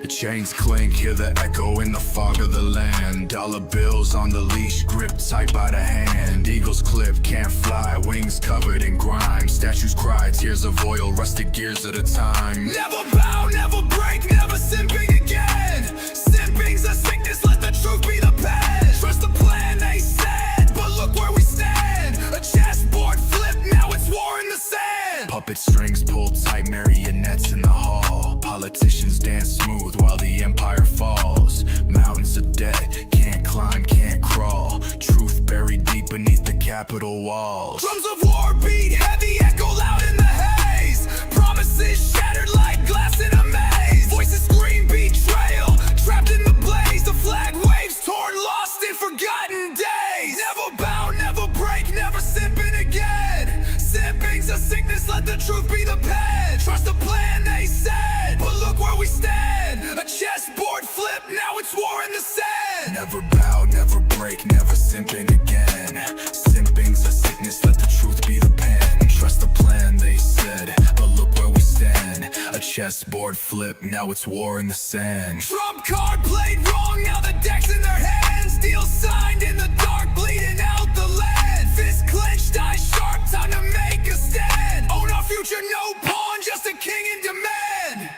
The chains clink, hear the echo in the fog of the land. Dollar bills on the leash, gripped tight by the hand. Eagles clip, can't fly, wings covered in grime. Statues cry, tears of oil, rusted gears at a time. Never bow, never break, never simping again. Simping's a sickness, let the truth be the pen. Trust the plan, they said, but look where we stand. A chessboard flip, now it's war in the sand. Puppet strings pulled tight, marionettes in the hall. Politicians dance smooth while the empire falls. Mountains of debt, can't climb, can't crawl. Truth buried deep beneath the Capitol walls. Drums of war beat heavy, echo loud in the haze. Promises shattered like glass in a maze. Voices scream betrayal, trapped in the blaze. The flag waves torn, lost in forgotten days. Never bow, never break, never simping again. Simping's a sickness, let the truth be the pen. Trust the plan, they said, but look where we stand. A chessboard flip, now it's war in the sand. Never bow, never break, never simping again. Simping's a sickness, let the truth be the pen. Trust the plan, they said, but look where we stand. A chessboard flip, now it's war in the sand. Trump card played wrong, now the deck's in their hands. Deal signed in the dark, bleeding out the land. Fist clenched, eyes sharp, time to make a stand. Own our future, no pawn, just a king in demand.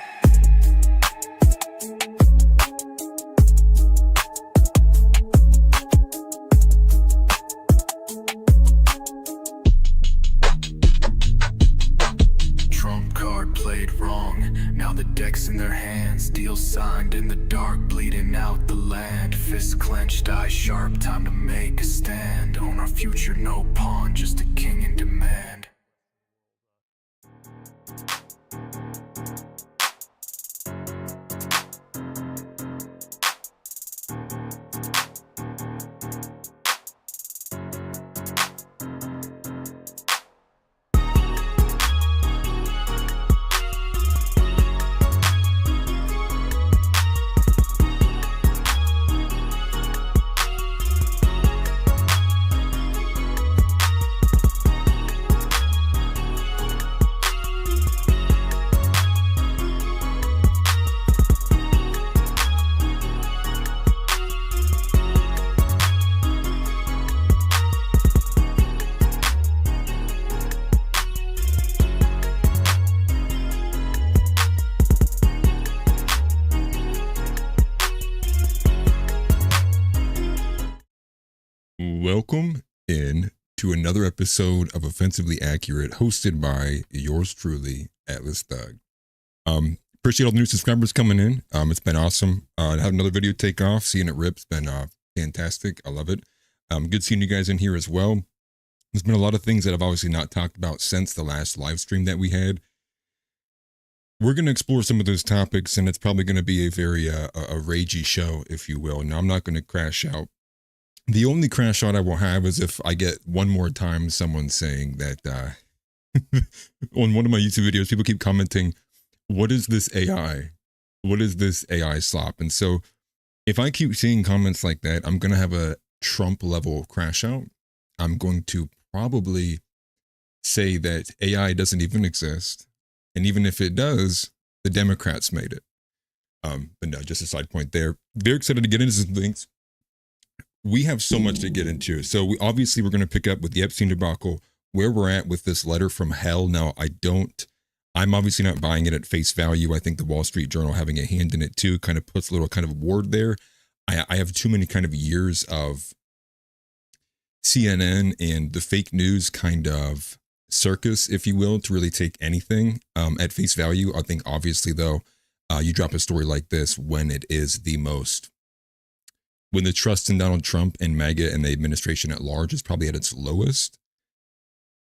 Trump card played wrong, now the deck's in their hands. Deal signed in the dark, bleeding out the land. Fist clenched, eyes sharp, time to make a stand. Own our future, no pawn, just a king in demand. Welcome in to another episode of Offensively Accurate, hosted by yours truly, Atlas Thug. Appreciate all the new subscribers coming in. It's been awesome. To have another video take off, seeing it rip, it's been fantastic. I love it. Good seeing you guys in here as well. There's been a lot of things that I've obviously not talked about since the last live stream that we had. We're going to explore some of those topics, and it's probably going to be a very a ragey show, if you will. Now, I'm not going to crash out. The only crash out I will have is if I get one more time someone saying that on one of my YouTube videos, people keep commenting, what is this AI? What is this AI slop? And so if I keep seeing comments like that, I'm going to have a Trump level crash out. I'm going to probably say that AI doesn't even exist. And even if it does, the Democrats made it. But no, just a side point there. Very excited to get into some things. We have so much to get into. So we're going to pick up with the Epstein debacle, where we're at with this letter from hell. Now, I'm obviously not buying it at face value. I think the Wall Street Journal having a hand in it too kind of puts a little kind of ward there. I have too many kind of years of CNN and the fake news kind of circus, if you will, to really take anything at face value. I think obviously though, you drop a story like this when it is when the trust in Donald Trump and MAGA and the administration at large is probably at its lowest,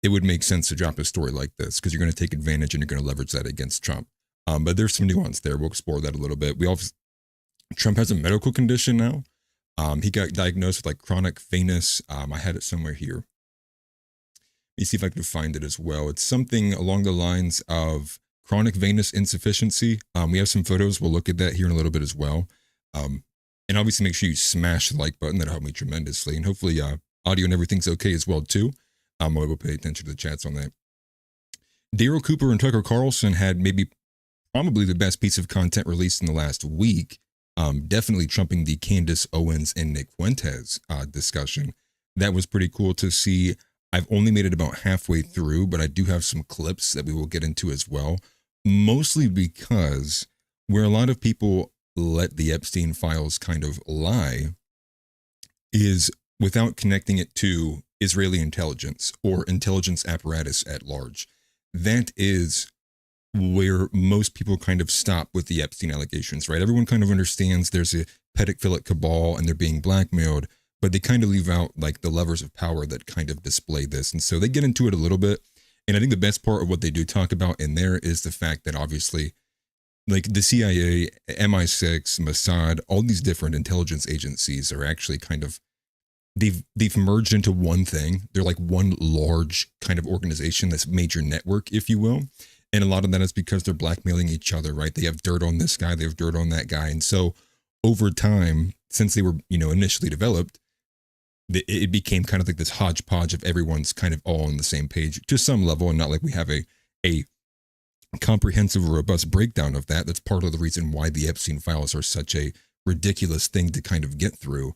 it would make sense to drop a story like this because you're going to take advantage and you're going to leverage that against Trump. But there's some nuance there. We'll explore that a little bit. Trump has a medical condition now. He got diagnosed with like chronic venous. I had it somewhere here. Let me see if I can find it as well. It's something along the lines of chronic venous insufficiency. We have some photos. We'll look at that here in a little bit as well. And obviously make sure you smash the like button. That'll help me tremendously. And hopefully audio and everything's okay as well too. I will pay attention to the chats on that. Daryl Cooper and Tucker Carlson had maybe probably the best piece of content released in the last week. Definitely trumping the Candace Owens and Nick Fuentes discussion. That was pretty cool to see. I've only made it about halfway through, but I do have some clips that we will get into as well. Mostly because where a lot of people let the Epstein files kind of lie is without connecting it to Israeli intelligence or intelligence apparatus at large. That is where most people kind of stop with the Epstein allegations, right? Everyone kind of understands there's a pedophilic cabal and they're being blackmailed, but they kind of leave out like the levers of power that kind of display this. And so they get into it a little bit. And I think the best part of what they do talk about in there is the fact that obviously like the CIA, MI6, Mossad, all these different intelligence agencies are actually kind of, they've merged into one thing. They're like one large kind of organization, that's major network, if you will. And a lot of that is because they're blackmailing each other, right? They have dirt on this guy, they have dirt on that guy. And so over time, since they were, initially developed, it became kind of like this hodgepodge of everyone's kind of all on the same page to some level, and not like we have a comprehensive, robust breakdown of that. That's part of the reason why the Epstein files are such a ridiculous thing to kind of get through,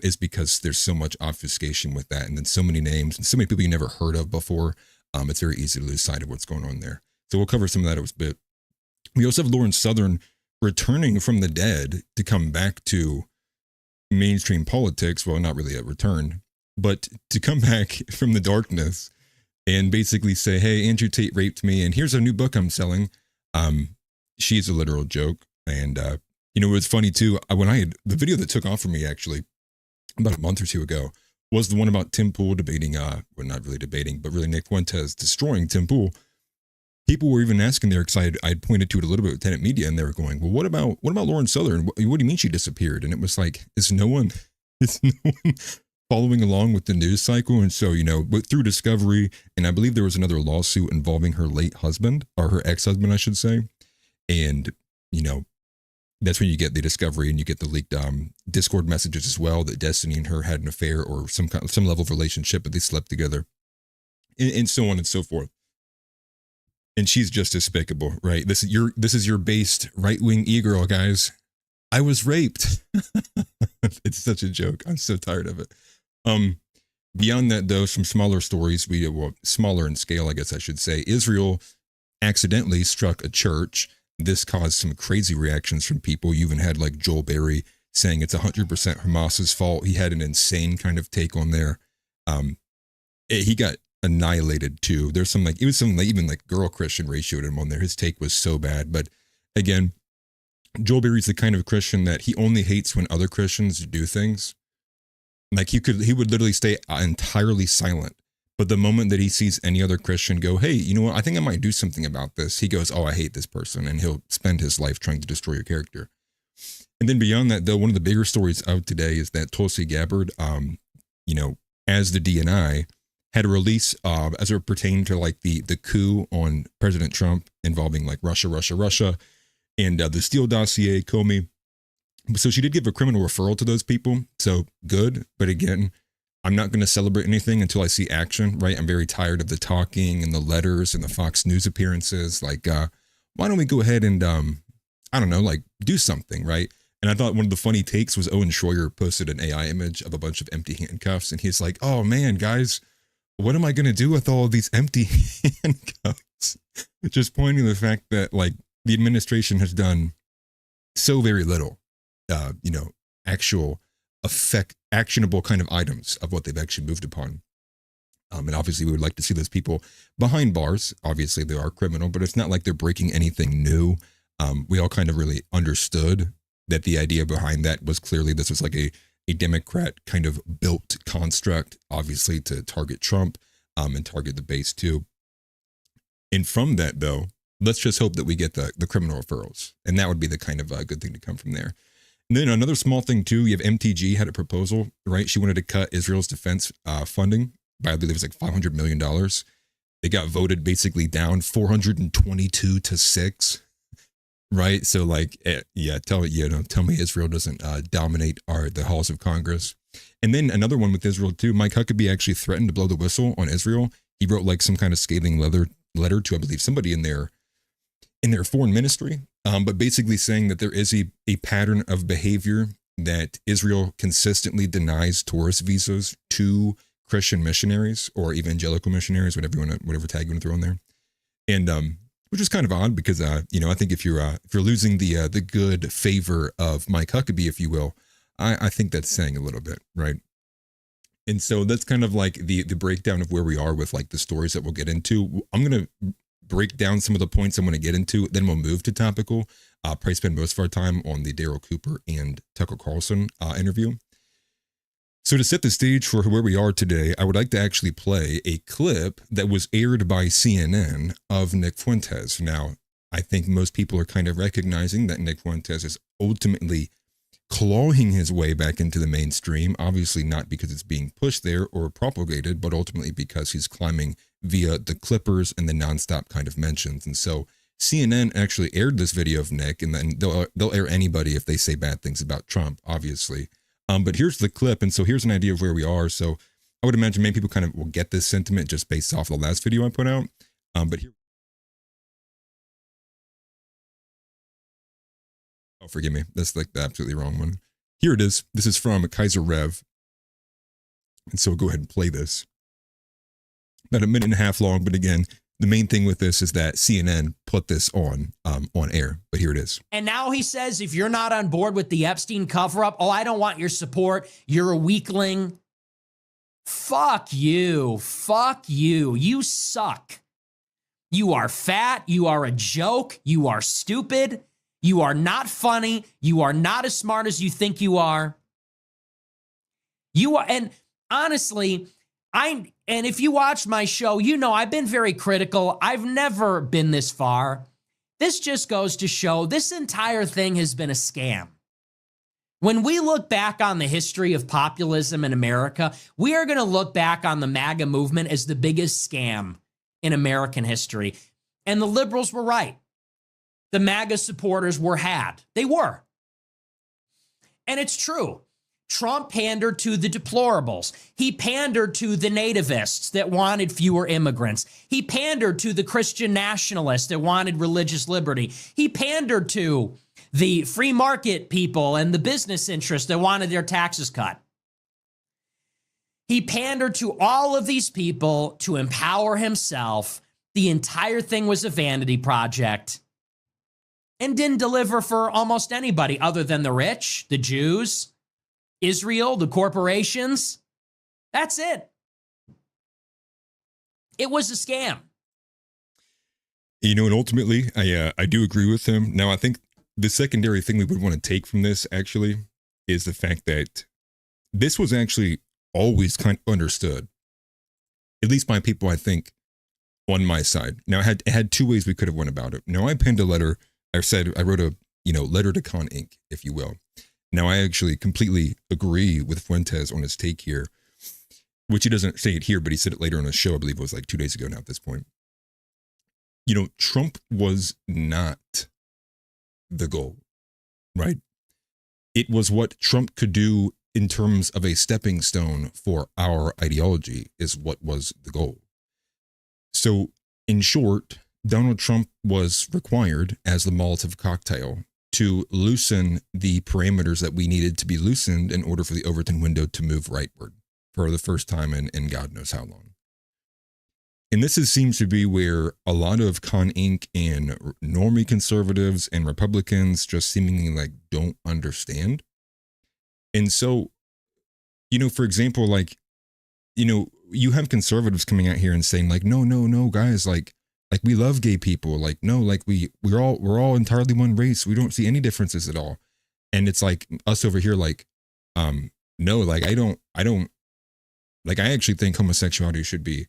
is because there's so much obfuscation with that, and then so many names and so many people you never heard of before. It's very easy to lose sight of what's going on there. So we'll cover some of that a bit. We also have Lauren Southern returning from the dead to come back to mainstream politics. Well, not really a return, but to come back from the darkness and basically say, hey, Andrew Tate raped me, and here's a new book I'm selling. She's a literal joke. And, it was funny too. When I had the video that took off for me actually about a month or two ago was the one about Tim Pool debating, well, not really debating, but really Nick Fuentes destroying Tim Pool. People were even asking there, because I'd pointed to it a little bit with Tenet Media, and they were going, well, what about Lauren Southern? What do you mean she disappeared? And it was like, is no one following along with the news cycle? And so, but through discovery, and I believe there was another lawsuit involving her late husband, or her ex-husband, I should say. And, that's when you get the discovery, and you get the leaked Discord messages as well, that Destiny and her had an affair or some level of relationship, but they slept together, and so on and so forth. And she's just despicable, right? This is your based right-wing e-girl, guys. I was raped. It's such a joke. I'm so tired of it. Beyond that, though, some smaller stories. Smaller in scale, I guess I should say. Israel accidentally struck a church. This caused some crazy reactions from people. You even had like Joel Berry saying it's 100% Hamas's fault. He had an insane kind of take on there. He got annihilated too. There's some even like girl Christian ratioed him on there. His take was so bad. But again, Joel Berry's the kind of Christian that he only hates when other Christians do things. Like he would literally stay entirely silent. But the moment that he sees any other Christian go, hey, you know what? I think I might do something about this. He goes, oh, I hate this person. And he'll spend his life trying to destroy your character. And then beyond that, though, one of the bigger stories out today is that Tulsi Gabbard, as the DNI, had a release as it pertained to like the coup on President Trump involving like Russia, and the Steele dossier, Comey. So she did give a criminal referral to those people. So good. But again, I'm not going to celebrate anything until I see action, right? I'm very tired of the talking and the letters and the Fox News appearances. Like, why don't we go ahead and, do something, right? And I thought one of the funny takes was Owen Schroyer posted an AI image of a bunch of empty handcuffs. And he's like, oh man, guys, what am I going to do with all of these empty handcuffs? Just pointing to the fact that like the administration has done so very little, actual actionable kind of items of what they've actually moved upon. And obviously we would like to see those people behind bars. Obviously they are criminal, but it's not like they're breaking anything new. We all kind of really understood that the idea behind that was clearly this was like a Democrat kind of built construct, obviously to target Trump and target the base too. And from that though, let's just hope that we get the criminal referrals. And that would be the kind of good thing to come from there. And then another small thing too, you have MTG had a proposal, right? She wanted to cut Israel's defense funding by, I believe it was like $500 million. It got voted basically down 422 to 6, right? So like, tell me Israel doesn't dominate the halls of Congress. And then another one with Israel too, Mike Huckabee actually threatened to blow the whistle on Israel. He wrote like some kind of scathing letter to, I believe, somebody in their in their foreign ministry, but basically saying that there is a pattern of behavior that Israel consistently denies tourist visas to Christian missionaries or evangelical missionaries, whatever tag you want to throw in there, and which is kind of odd because I think if you're losing the good favor of Mike Huckabee, if you will, I think that's saying a little bit, right? And so that's kind of like the breakdown of where we are with like the stories that we'll get into. I'm gonna break down some of the points I'm going to get into, then we'll move to topical. Probably spend most of our time on the Daryl Cooper and Tucker Carlson interview. So to set the stage for where we are today, I would like to actually play a clip that was aired by CNN of Nick Fuentes. Now, I think most people are kind of recognizing that Nick Fuentes is ultimately clawing his way back into the mainstream, obviously not because it's being pushed there or propagated, but ultimately because he's climbing via the Clippers and the nonstop kind of mentions. And so CNN actually aired this video of Nick, and then they'll air anybody if they say bad things about Trump, obviously. But here's the clip, and so here's an idea of where we are. So I would imagine many people kind of will get this sentiment just based off the last video I put out. But here, oh, forgive me, that's like the absolutely wrong one. Here it is. This is from Kaiser Rev, and so we'll go ahead and play this. About a minute and a half long, but again, the main thing with this is that CNN put this on air, but here it is. And now he says, if you're not on board with the Epstein cover-up, oh, I don't want your support. You're a weakling. Fuck you. Fuck you. You suck. You are fat. You are a joke. You are stupid. You are not funny. You are not as smart as you think you are. You are, and honestly, and if you watch my show, you know I've been very critical. I've never been this far. This just goes to show this entire thing has been a scam. When we look back on the history of populism in America, we are going to look back on the MAGA movement as the biggest scam in American history. And the liberals were right. The MAGA supporters were had. They were. And it's true. Trump pandered to the deplorables. He pandered to the nativists that wanted fewer immigrants. He pandered to the Christian nationalists that wanted religious liberty. He pandered to the free market people and the business interests that wanted their taxes cut. He pandered to all of these people to empower himself. The entire thing was a vanity project and didn't deliver for almost anybody other than the rich, the Jews, Israel, the corporations. That's it. It was a scam. You know, and ultimately, I do agree with him. Now, I think the secondary thing we would want to take from this actually is the fact that this was actually always kind of understood, at least by people, I think, on my side. Now, it had two ways we could have went about it. Now, I penned a letter. I wrote a letter to Con Inc., if you will. Now, I actually completely agree with Fuentes on his take here, which he doesn't say it here, but he said it later on his show. I believe it was like 2 days ago now at this point. You know, Trump was not the goal, right? It was what Trump could do in terms of a stepping stone for our ideology is what was the goal. So, in short, Donald Trump was required as the Molotov cocktail to loosen the parameters that we needed to be loosened in order for the Overton window to move rightward for the first time in God knows how long. And this seems to be where a lot of Con Inc. and normie conservatives and Republicans just seemingly like don't understand. And so, you know, for example, like, you know, you have conservatives coming out here and saying like, no, guys, like we love gay people. Like, no, like we're all entirely one race. We don't see any differences at all. And it's like us over here, like, no, like I don't, like I actually think homosexuality should be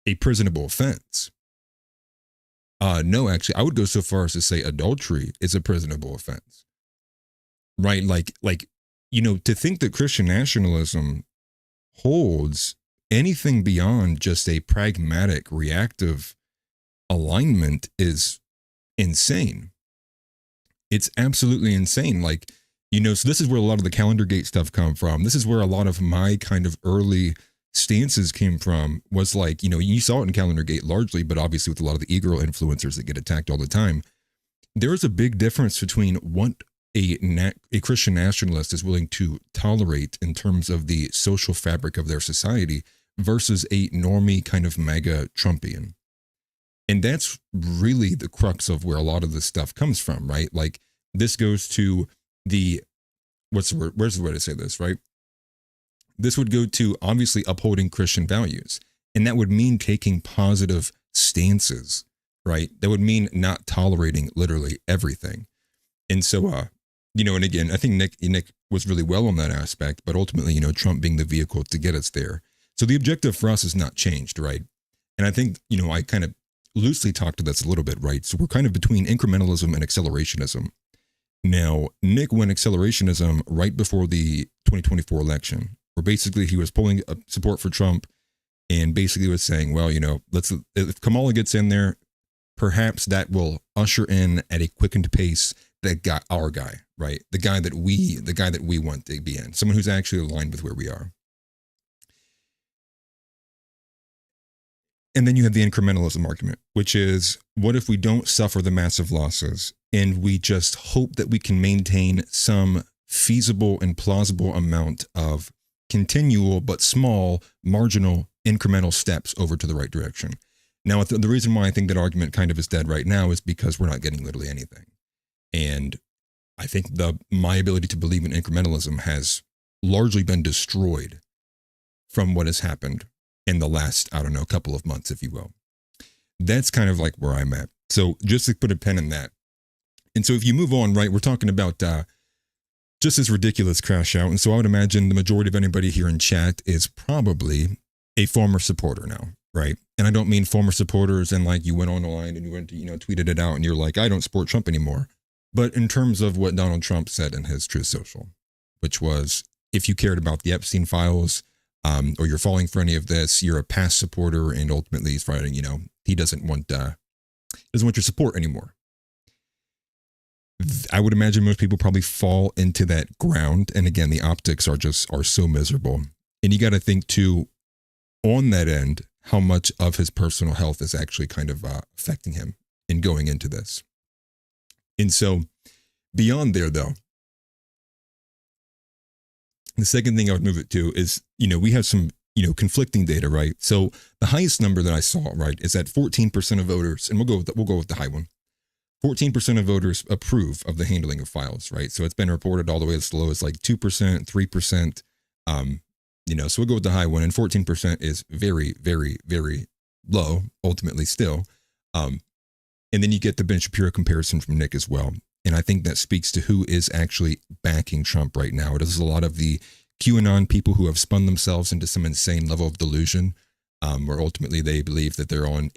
a prisonable offense. No, actually, I would go so far as to say adultery is a prisonable offense. Right? Like, you know, to think that Christian nationalism holds anything beyond just a pragmatic, reactive alignment is insane. It's absolutely insane. Like, you know, so this is where a lot of the Calendar Gate stuff come from. This is where a lot of my kind of early stances came from was like, you saw it in Calendar Gate largely, but obviously with a lot of the e-girl influencers that get attacked all the time. There is a big difference between what a Christian nationalist is willing to tolerate in terms of the social fabric of their society versus a normie kind of MAGA Trumpian. And that's really the crux of where a lot of this stuff comes from, right? Like this goes to what's the word? Where's the way to say this, right? This would go to obviously upholding Christian values. And that would mean taking positive stances, right? That would mean not tolerating literally everything. And so, and again, I think Nick was really well on that aspect, but ultimately, Trump being the vehicle to get us there. So the objective for us has not changed, right? And I think, I kind of loosely talked to this a little bit, right? So we're kind of between incrementalism and accelerationism. Now, Nick went accelerationism right before the 2024 election, where basically he was pulling support for Trump and basically was saying, well, if Kamala gets in there, perhaps that will usher in at a quickened pace our guy, right? The guy that we want to be in, someone who's actually aligned with where we are. And then you have the incrementalism argument, which is, what if we don't suffer the massive losses and we just hope that we can maintain some feasible and plausible amount of continual but small, marginal, incremental steps over to the right direction? Now, the reason why I think that argument kind of is dead right now is because we're not getting literally anything. And I think my ability to believe in incrementalism has largely been destroyed from what has happened in the last, couple of months, if you will. That's kind of like where I'm at. So just to put a pin in that. And so if you move on, right, we're talking about just this ridiculous crash out. And so I would imagine the majority of anybody here in chat is probably a former supporter now, right? And I don't mean former supporters and like you went on the line and you went to, tweeted it out and you're like, I don't support Trump anymore. But in terms of what Donald Trump said in his Truth Social, which was, if you cared about the Epstein files, or you're falling for any of this, you're a past supporter, and ultimately he's writing, he doesn't want your support anymore. I would imagine most people probably fall into that ground. And again, the optics are so miserable. And you got to think too, on that end, how much of his personal health is actually kind of affecting him in going into this. And so beyond there, though, the second thing I would move it to is, we have some, conflicting data, right? So the highest number that I saw, right, is that 14% of voters, and we'll go with the high one. 14% of voters approve of the handling of files, right? So it's been reported all the way as low as like 2%, 3%, so we'll go with the high one, and 14% is very, very, very low, ultimately still. And then you get the Ben Shapiro comparison from Nick as well. And I think that speaks to who is actually backing Trump right now. It is a lot of the QAnon people who have spun themselves into some insane level of delusion, where ultimately they believe that they're on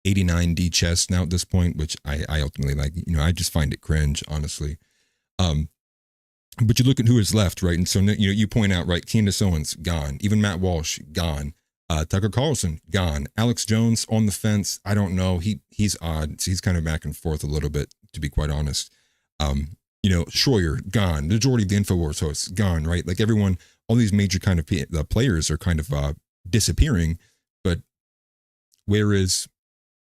89D chess now at this point, which I ultimately like. I just find it cringe, honestly. But you look at who is left, right? And so, you point out, right, Candace Owens, gone. Even Matt Walsh, gone. Tucker Carlson, gone. Alex Jones on the fence. I don't know. He's odd. He's kind of back and forth a little bit, to be quite honest. Schroyer, gone. The majority of the InfoWars hosts, gone, right? Like everyone, all these major kind of players are kind of disappearing. But where's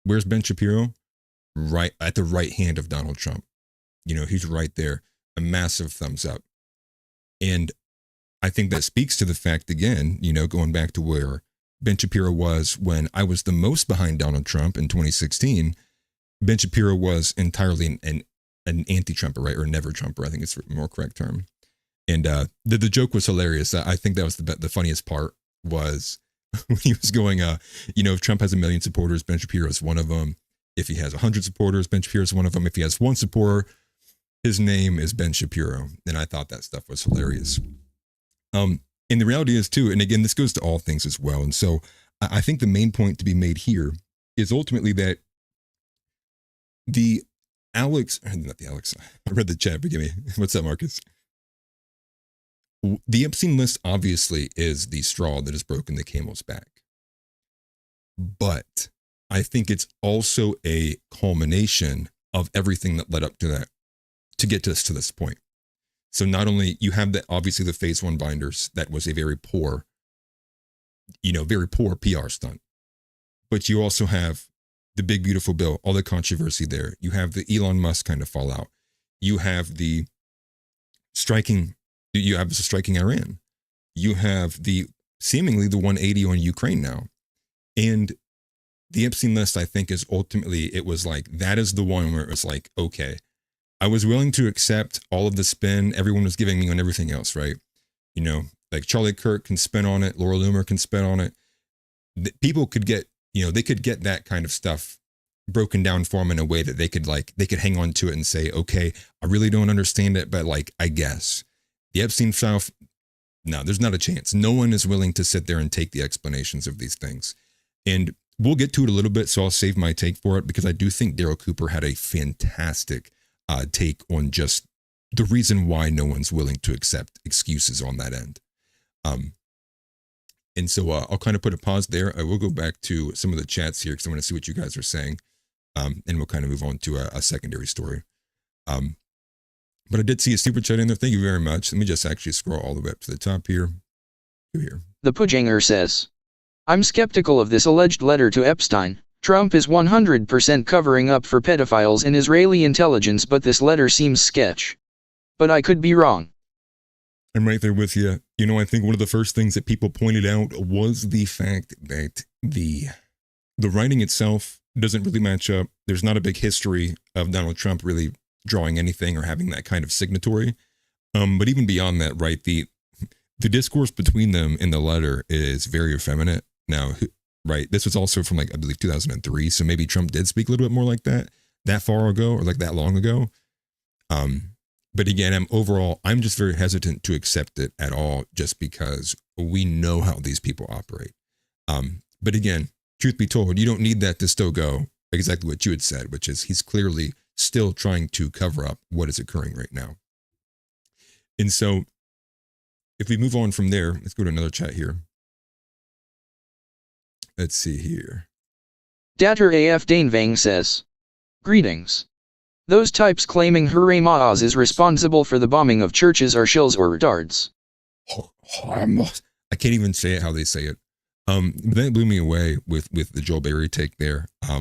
Ben Shapiro? Right at the right hand of Donald Trump. He's right there. A massive thumbs up. And I think that speaks to the fact, again, going back to where Ben Shapiro was when I was the most behind Donald Trump in 2016. Ben Shapiro was entirely an anti-Trumper, right? Or never-Trumper, I think it's a more correct term. And the joke was hilarious. I think that was the funniest part was when he was going, if Trump has 1 million supporters, Ben Shapiro is one of them. If he has 100 supporters, Ben Shapiro is one of them. If he has one supporter, his name is Ben Shapiro. And I thought that stuff was hilarious. And the reality is too, and again, this goes to all things as well. And so I think the main point to be made here is ultimately that I read the chat, forgive me. What's up, Marcus? The Epstein list obviously is the straw that has broken the camel's back. But I think it's also a culmination of everything that led up to that, to get us to this point. So not only you have that, obviously the phase one binders, that was a very poor very poor PR stunt. But you also have the big, beautiful bill, all the controversy there. You have the Elon Musk kind of fallout. You have the striking Iran. You have the seemingly the 180 on Ukraine now. And the Epstein list, I think, is ultimately, it was like, that is the one where it was like, okay, I was willing to accept all of the spin everyone was giving me on everything else, right? Like Charlie Kirk can spin on it, Laura Loomer can spin on it. People could get, they could get that kind of stuff broken down for them in a way that they could hang on to it and say, okay, I really don't understand it, but like, I guess. The Epstein file, no, there's not a chance. No one is willing to sit there and take the explanations of these things. And we'll get to it a little bit, so I'll save my take for it, because I do think Daryl Cooper had a fantastic take on just the reason why no one's willing to accept excuses on that end. And so I'll kind of put a pause there. I will go back to some of the chats here because I want to see what you guys are saying. And we'll kind of move on to a secondary story. But I did see a super chat in there. Thank you very much. Let me just actually scroll all the way up to the top here. Here. The Pujanger says, I'm skeptical of this alleged letter to Epstein. Trump is 100% covering up for pedophiles and Israeli intelligence, but this letter seems sketch. But I could be wrong. I'm right there with you. I think one of the first things that people pointed out was the fact that the writing itself doesn't really match up. There's not a big history of Donald Trump really drawing anything or having that kind of signatory. But even beyond that, right, the discourse between them in the letter is very effeminate. Now, right, this was also from I believe 2003, so maybe Trump did speak a little bit more like that far ago or that long ago. But again, I'm just very hesitant to accept it at all, just because we know how these people operate. But again, truth be told, you don't need that to still go exactly what you had said, which is he's clearly still trying to cover up what is occurring right now. And so if we move on from there, let's go to another chat here. Let's see here. Datter AF Danevang says, greetings. Those types claiming Hooray Maaz is responsible for the bombing of churches are shills or retards. I can't even say it how they say it. That blew me away with the Joel Berry take there. I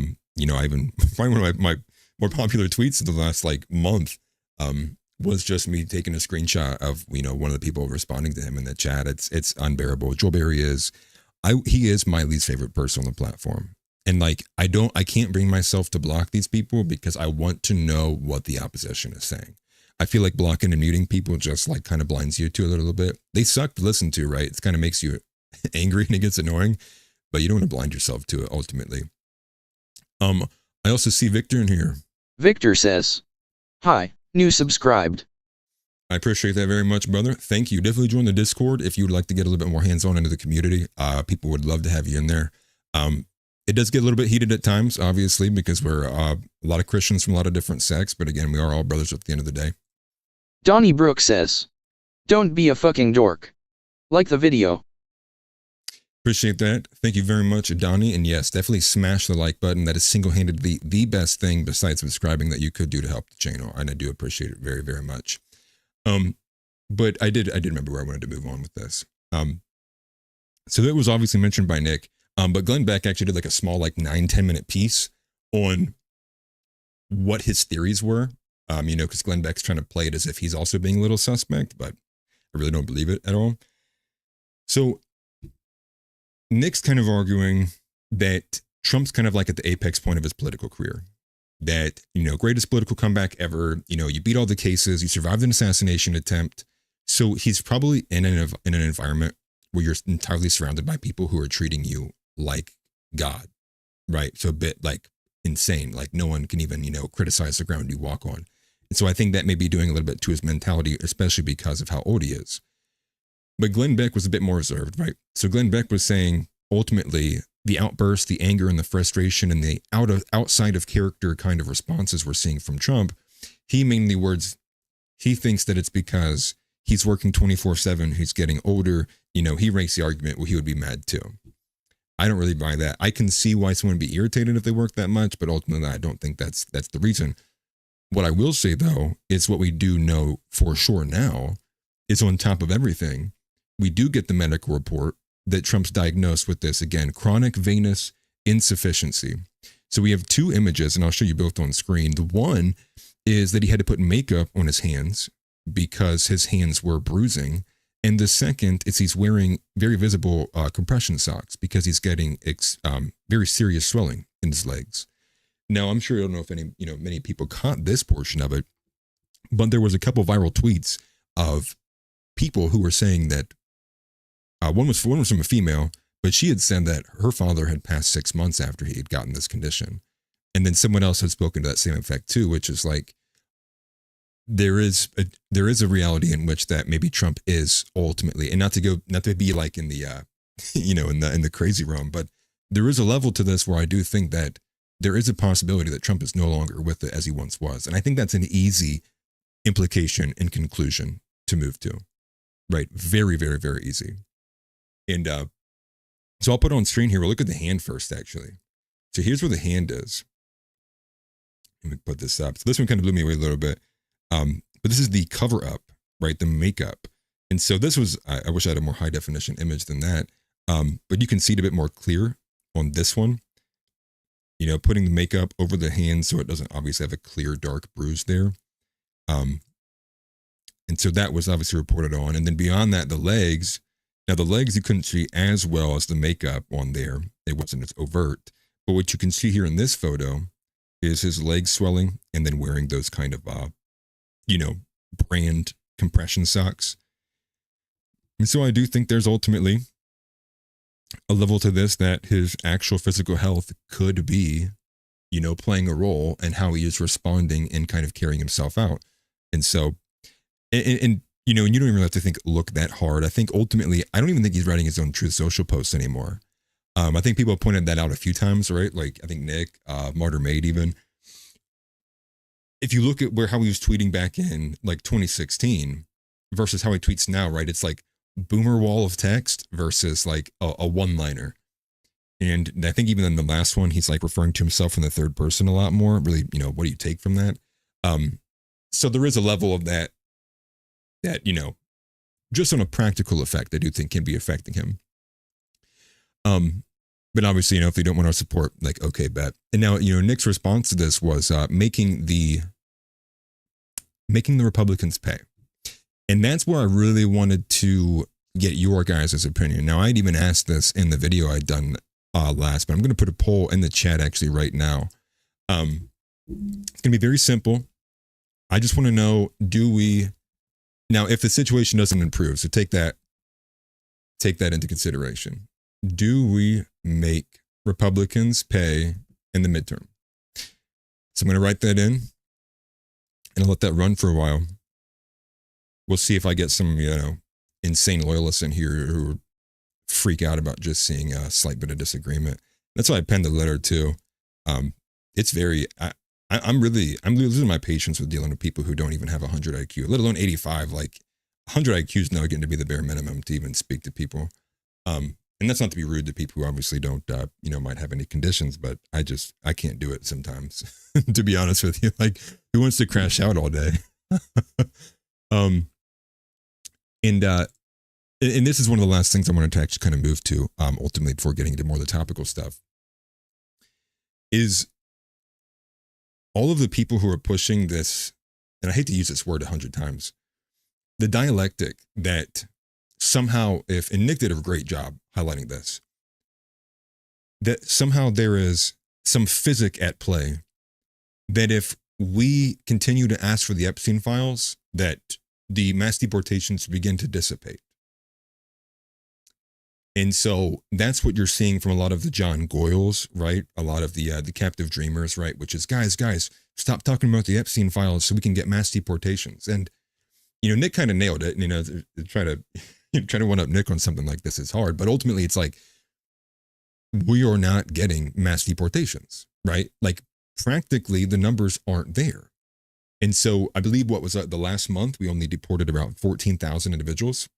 even find one of my more popular tweets in the last month was just me taking a screenshot of one of the people responding to him in the chat. It's unbearable. Joel Berry he is my least favorite person on the platform. And I can't bring myself to block these people because I want to know what the opposition is saying. I feel like blocking and muting people just kind of blinds you to a little bit. They suck to listen to, right? It kind of makes you angry and it gets annoying, but you don't want to blind yourself to it ultimately. I also see Victor in here. Victor says, hi, new subscribed. I appreciate that very much, brother. Thank you. Definitely join the Discord if you would like to get a little bit more hands-on into the community. People would love to have you in there. It does get a little bit heated at times, obviously, because we're a lot of Christians from a lot of different sects. But again, we are all brothers at the end of the day. Donnie Brooks says, don't be a fucking dork. Like the video. Appreciate that. Thank you very much, Donnie. And yes, definitely smash the like button. That is single-handedly the best thing besides subscribing that you could do to help the channel. And I do appreciate it very, very much. But I did remember where I wanted to move on with this. So that was obviously mentioned by Nick. But Glenn Beck actually did a small 9-10 minute piece on what his theories were. Because Glenn Beck's trying to play it as if he's also being a little suspect, but I really don't believe it at all. So Nick's kind of arguing that Trump's kind of at the apex point of his political career. That, greatest political comeback ever. You beat all the cases, you survived an assassination attempt. So he's probably in an environment where you're entirely surrounded by people who are treating you like God, right? So a bit insane, no one can even, criticize the ground you walk on. And so I think that may be doing a little bit to his mentality, especially because of how old he is. But Glenn Beck was a bit more reserved, right? So Glenn Beck was saying, ultimately, the outburst, the anger and the frustration and the outside of character kind of responses we're seeing from Trump, he thinks that it's because he's working 24/7, he's getting older. He makes the argument, well, he would be mad too. I don't really buy that. I can see why someone would be irritated if they work that much, but ultimately I don't think that's the reason. What I will say though, is what we do know for sure now is on top of everything, we do get the medical report that Trump's diagnosed with this, again, chronic venous insufficiency. So we have two images, and I'll show you both on screen. The one is that he had to put makeup on his hands because his hands were bruising. And the second is he's wearing very visible compression socks because he's getting very serious swelling in his legs. Now, I'm sure I don't know if many people caught this portion of it, but there was a couple viral tweets of people who were saying that one was from a female, but she had said that her father had passed 6 months after he had gotten this condition. And then someone else had spoken to that same effect too, which is like, there is a reality in which that maybe Trump is ultimately, and not to be like in the, in the crazy realm, but there is a level to this where I do think that there is a possibility that Trump is no longer with it as he once was. And I think that's an easy implication and conclusion to move to, right? Very, very, very easy. And so I'll put on screen here. We'll look at the hand first, actually. So here's where the hand is. Let me put this up. So this one kind of blew me away a little bit. But this is the cover up, right? The makeup. And so this was, I wish I had a more high definition image than that. But you can see it a bit more clear on this one, putting the makeup over the hand so it doesn't obviously have a clear dark bruise there. And so that was obviously reported on. And then beyond that, the legs. Now the legs you couldn't see as well as the makeup on there. It wasn't as overt. But what you can see here in this photo is his legs swelling and then wearing those kind of, brand compression socks. And so I do think there's ultimately a level to this that his actual physical health could be, playing a role in how he is responding and kind of carrying himself out. And so, and you don't even really have to look that hard. I think ultimately, I don't even think he's writing his own Truth Social posts anymore. I think people have pointed that out a few times, right? Like I think Nick, Martyr Made even. If you look at how he was tweeting back in like 2016 versus how he tweets now, right? It's like boomer wall of text versus like a one-liner. And I think even in the last one, he's like referring to himself in the third person a lot more. Really, what do you take from that? So there is a level of that, just on a practical effect, I do think can be affecting him. But obviously, if they don't want our support, like, okay, bet. And now, Nick's response to this was making the Republicans pay. And that's where I really wanted to get your guys' opinion. Now, I'd even asked this in the video I'd done last, but I'm going to put a poll in the chat actually right now. It's going to be very simple. I just want to know, now, if the situation doesn't improve, so take that into consideration. Do we make Republicans pay in the midterm? So I'm going to write that in and I'll let that run for a while. We'll see if I get some, insane loyalists in here who freak out about just seeing a slight bit of disagreement. That's why I penned the letter too. It's very, I'm losing my patience with dealing with people who don't even have 100 IQ, let alone 85. Like 100 IQ is now getting to be the bare minimum to even speak to people. And that's not to be rude to people who obviously don't, might have any conditions, but I can't do it sometimes, to be honest with you. Like, who wants to crash out all day? And this is one of the last things I wanted to actually kind of move to, ultimately, before getting into more of the topical stuff, is all of the people who are pushing this, and I hate to use this word 100 times, the dialectic that somehow, and Nick did a great job highlighting this, that somehow there is some physic at play, that if we continue to ask for the Epstein files, that the mass deportations begin to dissipate. And so that's what you're seeing from a lot of the John Goyles, right? A lot of the captive dreamers, right? Which is, guys, stop talking about the Epstein files so we can get mass deportations. And, Nick kind of nailed it. Try to one up Nick on something like this is hard, but ultimately it's like, we are not getting mass deportations, right? Like practically the numbers aren't there. And so I believe what was the last month, we only deported around 14,000 individuals.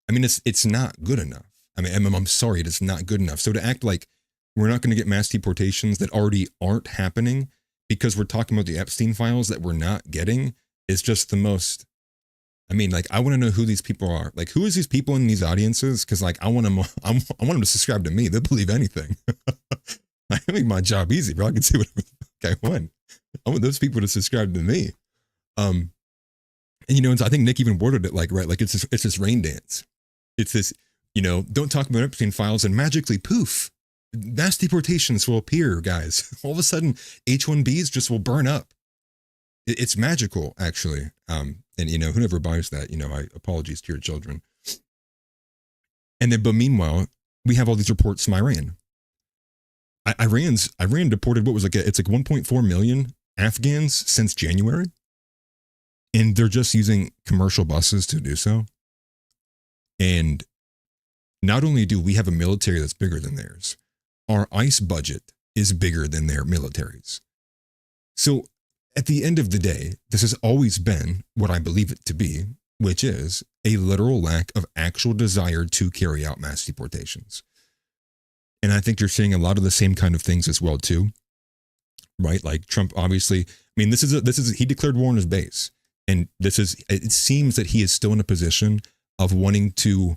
I mean, it's not good enough. I mean, I'm sorry, it's not good enough. So to act like we're not going to get mass deportations that already aren't happening because we're talking about the Epstein files that we're not getting is just the most I mean, like, I want to know who these people are. Like, who is these people in these audiences? Because, like, I want them to subscribe to me. They'll believe anything. I make my job easy, bro. I can see whatever the fuck I want. I want those people to subscribe to me. And you know, I think Nick even worded it like, right, like it's this rain dance. It's this, you know, don't talk about Epstein files and magically poof, mass deportations will appear, guys. All of a sudden, H-1Bs just will burn up. It's magical, actually. And you know, whoever buys that, you know, I apologies to your children. And then, but meanwhile, we have all these reports from Iran. Iran deported what was like it's like 1.4 million Afghans since January, and they're just using commercial buses to do so. And not only do we have a military that's bigger than theirs, our ICE budget is bigger than their militaries. So at the end of the day, this has always been what I believe it to be, which is a literal lack of actual desire to carry out mass deportations. And I think you're seeing a lot of the same kind of things as well too, right? Like Trump, obviously, I mean, he declared war on his base, and it seems that he is still in a position of wanting to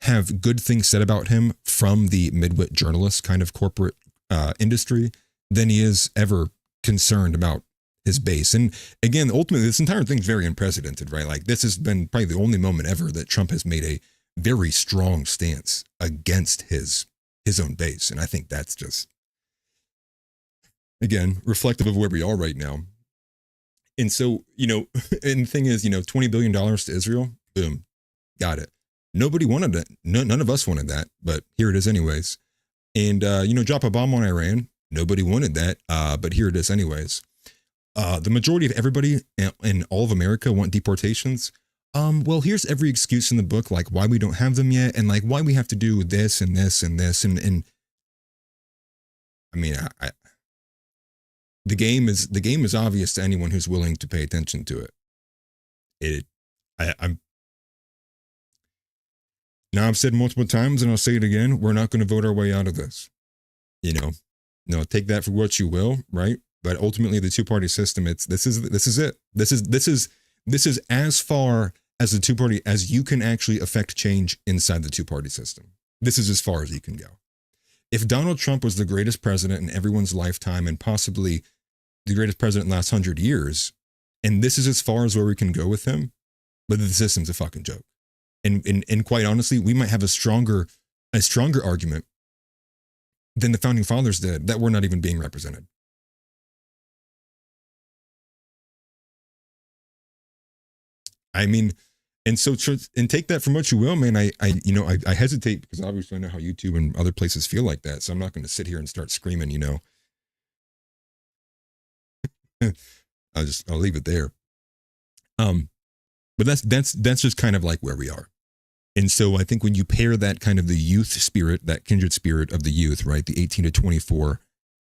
have good things said about him from the midwit journalist kind of corporate industry than he is ever concerned about his base. And again, ultimately, this entire thing's very unprecedented, right? Like this has been probably the only moment ever that Trump has made a very strong stance against his own base. And I think that's just, again, reflective of where we are right now. And so, you know, and the thing is, you know, $20 billion to Israel, boom, got it. Nobody wanted it. None of us wanted that, but here it is anyways. And, you know, drop a bomb on Iran. Nobody wanted that, but here it is anyways. The majority of everybody in all of America want deportations. Well, here's every excuse in the book, like why we don't have them yet, and like why we have to do this and this and this, and I mean, the game is obvious to anyone who's willing to pay attention to it. Now I've said multiple times, and I'll say it again: we're not going to vote our way out of this. You know, no, take that for what you will, right? But ultimately, the two-party system, this is it. This is as far as the two-party as you can actually affect change inside the two-party system. This is as far as you can go. If Donald Trump was the greatest president in everyone's lifetime and possibly the greatest president in the last 100 years, and this is as far as where we can go with him, but the system's a fucking joke. And quite honestly, we might have a stronger argument than the founding fathers did that we're not even being represented. I mean, and so, and take that from what you will, man. I hesitate because obviously I know how YouTube and other places feel like that. So I'm not going to sit here and start screaming, you know. I'll leave it there. But that's just kind of like where we are. And so I think when you pair that kind of the youth spirit, that kindred spirit of the youth, right, the 18 to 24,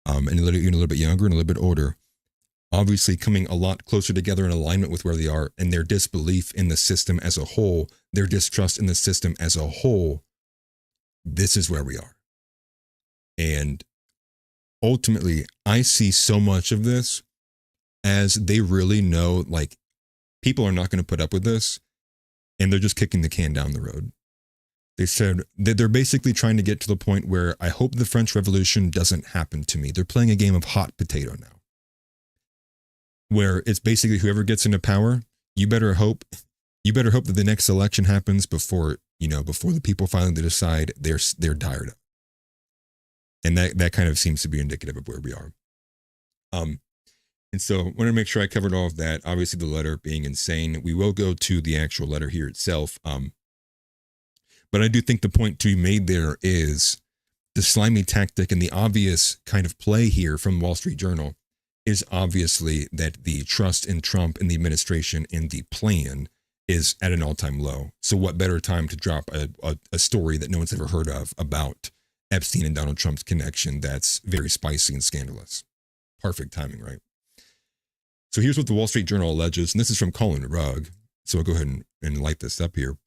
and even a little bit younger and a little bit older, obviously coming a lot closer together in alignment with where they are, and their disbelief in the system as a whole, their distrust in the system as a whole, this is where we are. And ultimately, I see so much of this as they really know, like, people are not going to put up with this, and they're just kicking the can down the road. They said that they're basically trying to get to the point where I hope the French Revolution doesn't happen to me. They're playing a game of hot potato now, where it's basically whoever gets into power, you better hope that the next election happens before the people finally decide they're tired of. And that kind of seems to be indicative of where we are. And so I want to make sure I covered all of that. Obviously, the letter being insane. We will go to the actual letter here itself. But I do think the point to be made there is the slimy tactic and the obvious kind of play here from Wall Street Journal is obviously that the trust in Trump and the administration and the plan is at an all-time low. So what better time to drop a story that no one's ever heard of about Epstein and Donald Trump's connection that's very spicy and scandalous. Perfect timing, right? So here's what the Wall Street Journal alleges, and this is from Colin Rugg. So I'll go ahead and light this up here.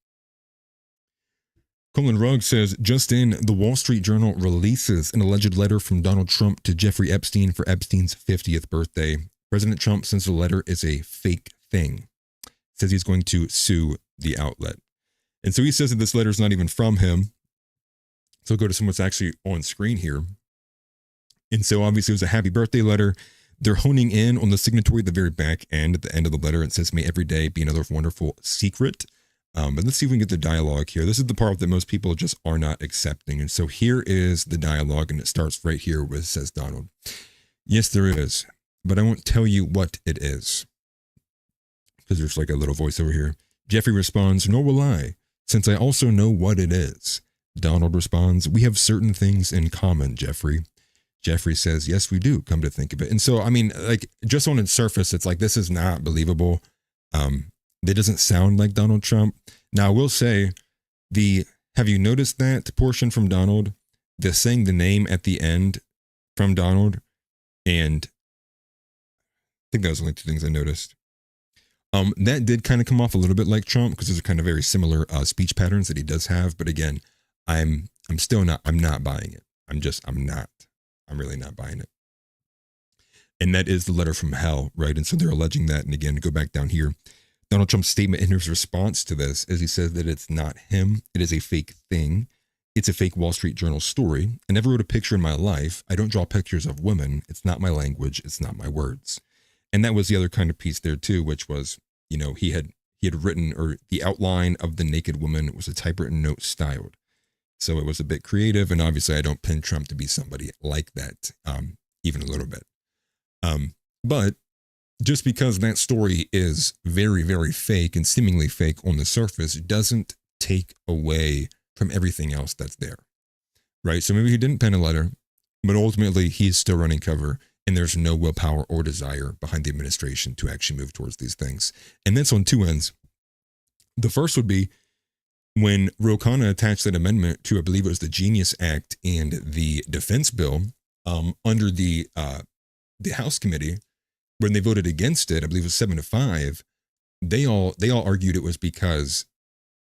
Colin Rugg says, just in, the Wall Street Journal releases an alleged letter from Donald Trump to Jeffrey Epstein for Epstein's 50th birthday. President Trump says the letter is a fake thing. says he's going to sue the outlet. And so he says that this letter is not even from him. So I'll go to someone's actually on screen here. And so obviously it was a happy birthday letter. They're honing in on the signatory at the very back end. At the end of the letter, it says, may every day be another wonderful secret. But let's see if we can get the dialogue here. This is the part that most people just are not accepting. And so here is the dialogue, and it starts right here where it says, Donald, yes, there is, but I won't tell you what it is. Because there's like a little voice over here. Jeffrey responds, nor will I, since I also know what it is. Donald responds, we have certain things in common, Jeffrey. Jeffrey says, yes, we do, come to think of it. And so, I mean, like, just on its surface, it's like, this is not believable. It doesn't sound like Donald Trump. Now, I will say, have you noticed that portion from Donald, the saying the name at the end from Donald? And I think that was only two things I noticed. That did kind of come off a little bit like Trump, because those are kind of very similar speech patterns that he does have. But again, I'm not buying it. I'm really not buying it. And that is the letter from hell, right? And so they're alleging that. And again, to go back down here, Donald Trump's statement in his response to this is he says that it's not him. It is a fake thing. It's a fake Wall Street Journal story. I never wrote a picture in my life. I don't draw pictures of women. It's not my language. It's not my words. And that was the other kind of piece there too, which was, you know, he had written, or the outline of the naked woman was a typewritten note styled. So it was a bit creative. And obviously I don't pin Trump to be somebody like that, even a little bit. But just because that story is very, very fake and seemingly fake on the surface doesn't take away from everything else that's there, right? So maybe he didn't pen a letter, but ultimately he's still running cover, and there's no willpower or desire behind the administration to actually move towards these things. And that's on two ends. The first would be when Ro Khanna attached that amendment to, I believe it was the Genius Act and the defense bill under the House committee. When they voted against it, I believe it was 7-5, they all argued it was because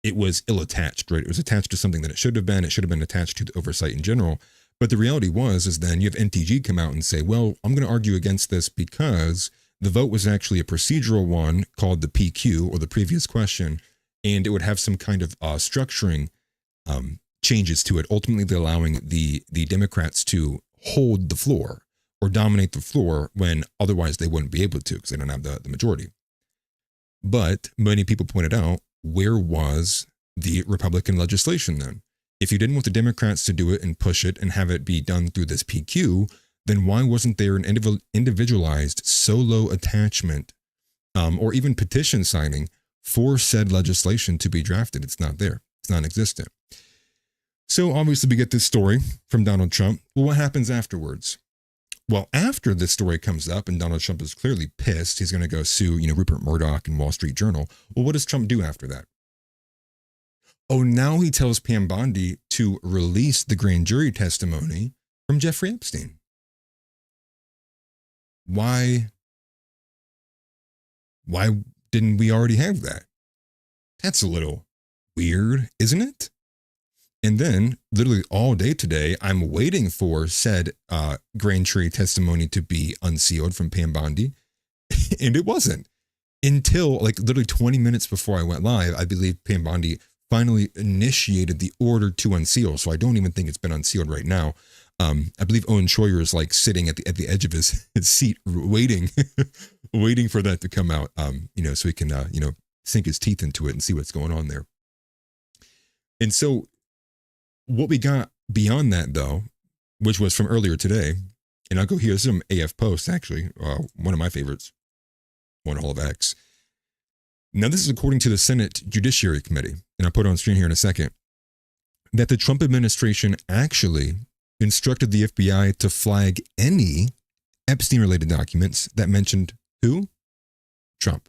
it was ill-attached, right? It was attached to something that it should have been. It should have been attached to the oversight in general. But the reality is then you have NTG come out and say, well, I'm going to argue against this because the vote was actually a procedural one called the PQ, or the previous question, and it would have some kind of structuring changes to it, ultimately allowing the Democrats to hold the floor or dominate the floor when otherwise they wouldn't be able to, because they don't have the majority. But many people pointed out, where was the Republican legislation then? If you didn't want the Democrats to do it and push it and have it be done through this PQ, then why wasn't there an individualized solo attachment or even petition signing for said legislation to be drafted? It's not there. It's non-existent. So obviously we get this story from Donald Trump. Well, what happens afterwards? Well, after this story comes up and Donald Trump is clearly pissed, he's going to go sue, Rupert Murdoch and Wall Street Journal. Well, what does Trump do after that? Oh, now he tells Pam Bondi to release the grand jury testimony from Jeffrey Epstein. Why didn't we already have that? That's a little weird, isn't it? And then, literally all day today, I'm waiting for said grand jury testimony to be unsealed from Pam Bondi, and it wasn't. Until, literally 20 minutes before I went live, I believe Pam Bondi finally initiated the order to unseal, so I don't even think it's been unsealed right now. I believe Owen Schroyer is, sitting at the edge of his seat, waiting waiting for that to come out, so he can, sink his teeth into it and see what's going on there. And so, what we got beyond that, though, which was from earlier today, and I'll go here, this is some AF Post, actually, one of my favorites, one all of X. Now, this is according to the Senate Judiciary Committee, and I'll put it on screen here in a second, that the Trump administration actually instructed the FBI to flag any Epstein-related documents that mentioned who? Trump.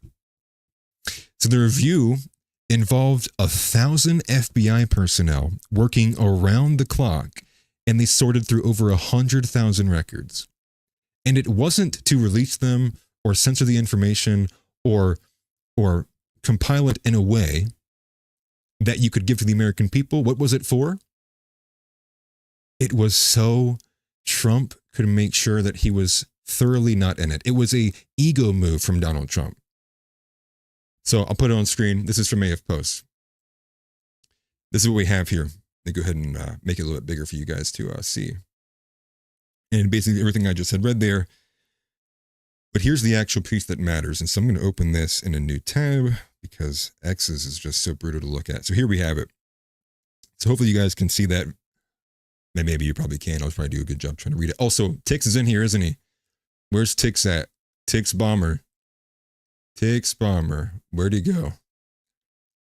So the review involved 1,000 FBI personnel working around the clock, and they sorted through over 100,000 records. And it wasn't to release them or censor the information or compile it in a way that you could give to the American people. What was it for? It was so Trump could make sure that he was thoroughly not in it. It was a ego move from Donald Trump. So I'll put it on screen. This is from AF Post. This is what we have here. Let me go ahead and make it a little bit bigger for you guys to see. And basically everything I just had read there. But here's the actual piece that matters. And so I'm going to open this in a new tab because X's is just so brutal to look at. So here we have it. So hopefully you guys can see that. Maybe you probably can. I'll probably do a good job trying to read it. Also, Tix is in here, isn't he? Where's Tix at? Tix Bomber. Tix Bomber. Where'd he go?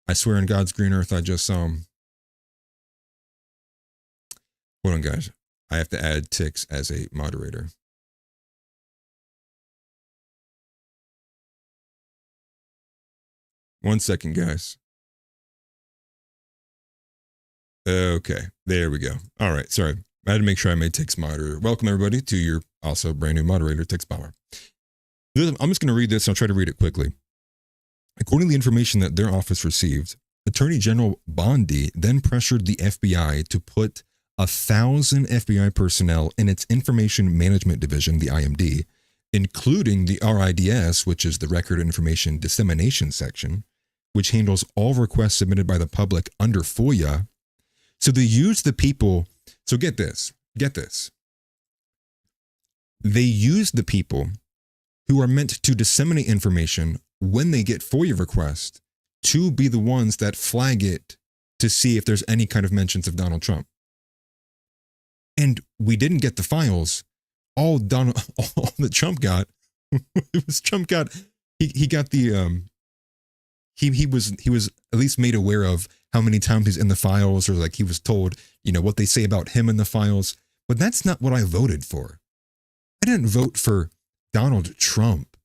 I swear on God's green earth, I just saw him. Hold on, guys. I have to add Tix as a moderator. One second, guys. Okay, there we go. All right, sorry. I had to make sure I made Tix moderator. Welcome, everybody, to your also brand new moderator, Tix Bomber. I'm just going to read this. I'll try to read it quickly. According to the information that their office received, Attorney General Bondi then pressured the FBI to put 1,000 FBI personnel in its Information Management Division, the IMD, including the RIDS, which is the Record Information Dissemination Section, which handles all requests submitted by the public under FOIA. So they use the people. So get this. They use the people who are meant to disseminate information when they get FOIA requests to be the ones that flag it to see if there's any kind of mentions of Donald Trump. And we didn't get the files. All that Trump got, it was Trump got, he got the, he was at least made aware of how many times he's in the files, or like he was told, what they say about him in the files. But that's not what I voted for. I didn't vote for Donald Trump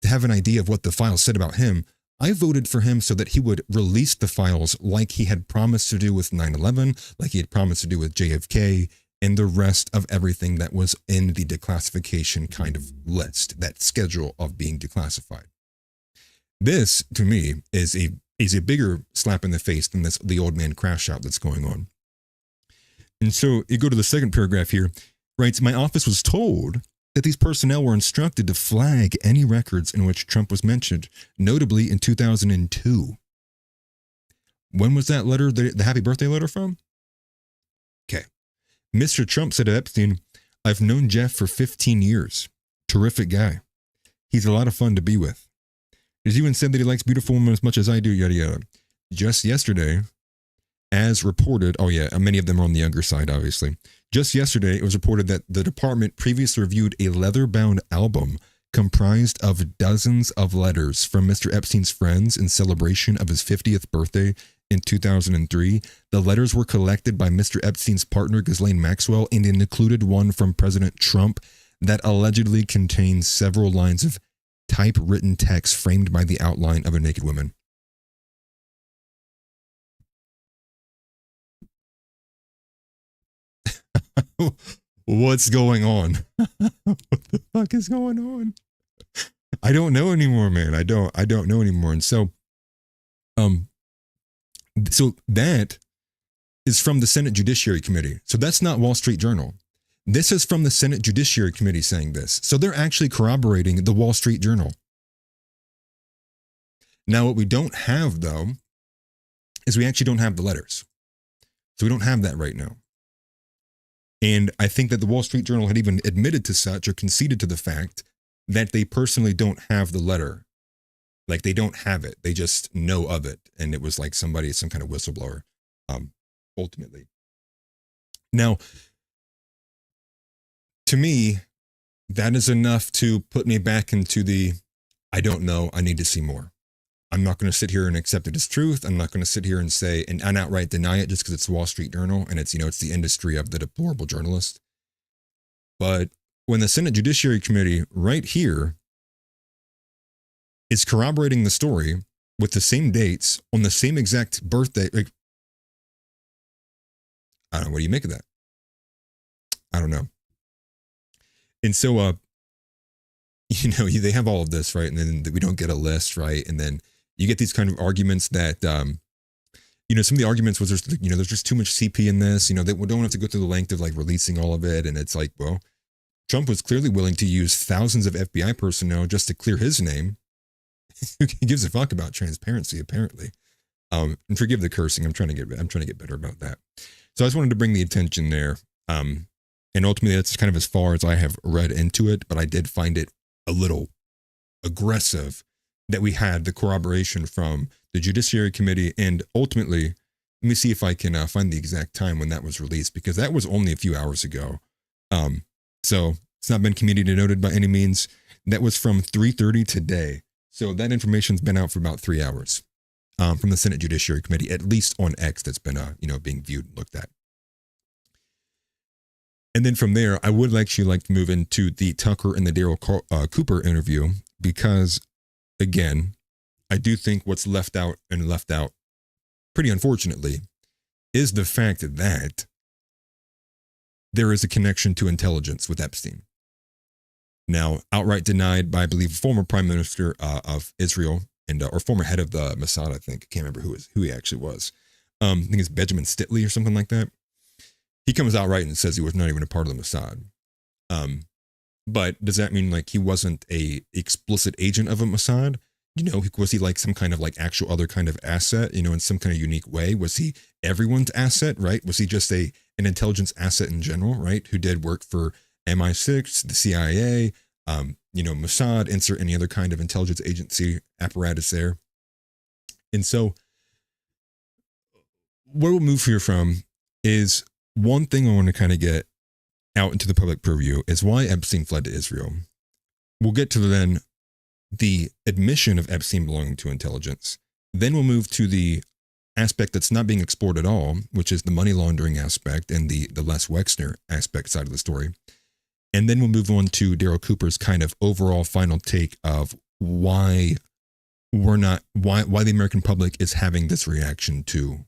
to have an idea of what the files said about him. I voted for him so that he would release the files like he had promised to do with 9/11, like he had promised to do with JFK, and the rest of everything that was in the declassification kind of list, that schedule of being declassified. This, to me, is a bigger slap in the face than the old man crash out that's going on. And so you go to the second paragraph here, writes, my office was told that these personnel were instructed to flag any records in which Trump was mentioned, notably in 2002. When was that letter, the happy birthday letter from? Okay. Mr. Trump said to Epstein, I've known Jeff for 15 years. Terrific guy. He's a lot of fun to be with. He's even said that he likes beautiful women as much as I do, yada yada. Just yesterday, as reported, many of them are on the younger side, obviously. Just yesterday, it was reported that the department previously reviewed a leather-bound album comprised of dozens of letters from Mr. Epstein's friends in celebration of his 50th birthday in 2003. The letters were collected by Mr. Epstein's partner, Ghislaine Maxwell, and included one from President Trump that allegedly contains several lines of typewritten text framed by the outline of a naked woman. What's going on? What the fuck is going on? I don't know anymore, man. I don't know anymore. And so that is from the Senate Judiciary Committee. So that's not Wall Street Journal. This is from the Senate Judiciary Committee saying this. So they're actually corroborating the Wall Street Journal. Now, what we don't have, though, is we actually don't have the letters. So we don't have that right now. And I think that the Wall Street Journal had even admitted to such or conceded to the fact that they personally don't have the letter. Like they don't have it. They just know of it. And it was like some kind of whistleblower, ultimately. Now, to me, that is enough to put me back into the, I don't know, I need to see more. I'm not going to sit here and accept it as truth. I'm not going to sit here and say and outright deny it just because it's the Wall Street Journal and it's, it's the industry of the deplorable journalist. But when the Senate Judiciary Committee right here is corroborating the story with the same dates on the same exact birthday, like, I don't know, what do you make of that? I don't know. And so, they have all of this, right? And then we don't get a list, right? And then you get these kind of arguments that, some of the arguments was there's just too much CP in this, they don't have to go through the length of like releasing all of it. And it's like, well, Trump was clearly willing to use thousands of FBI personnel just to clear his name. who gives a fuck about transparency, apparently. And forgive the cursing. I'm trying to get better about that. So I just wanted to bring the attention there. And ultimately, that's kind of as far as I have read into it. But I did find it a little aggressive that we had the corroboration from the Judiciary Committee. And ultimately, let me see if I can find the exact time when that was released, because that was only a few hours ago. So it's not been community noted by any means. That was from 3:30 today. So that information's been out for about 3 hours from the Senate Judiciary Committee, at least on X, that's been being viewed and looked at. And then from there, I would actually like to move into the Tucker and the Daryl Cooper interview, because, again, I do think what's left out pretty unfortunately is the fact that there is a connection to intelligence with Epstein. Now, outright denied by, I believe, former Prime Minister of Israel and or former head of the Mossad, I think. I can't remember who he actually was. I think it's Benjamin Stitley or something like that. He comes out right and says he was not even a part of the Mossad. But does that mean like he wasn't a explicit agent of a Mossad? Was he like some kind of like actual other kind of asset, in some kind of unique way? Was he everyone's asset, right? Was he just an intelligence asset in general, right? Who did work for MI6, the CIA, Mossad, insert any other kind of intelligence agency apparatus there. And so where we'll move here from is one thing I want to kind of get out into the public purview is why Epstein fled to Israel. We'll get to then the admission of Epstein belonging to intelligence. Then we'll move to the aspect that's not being explored at all, which is the money laundering aspect and the Les Wexner aspect side of the story. And then we'll move on to Daryl Cooper's kind of overall final take of why the American public is having this reaction to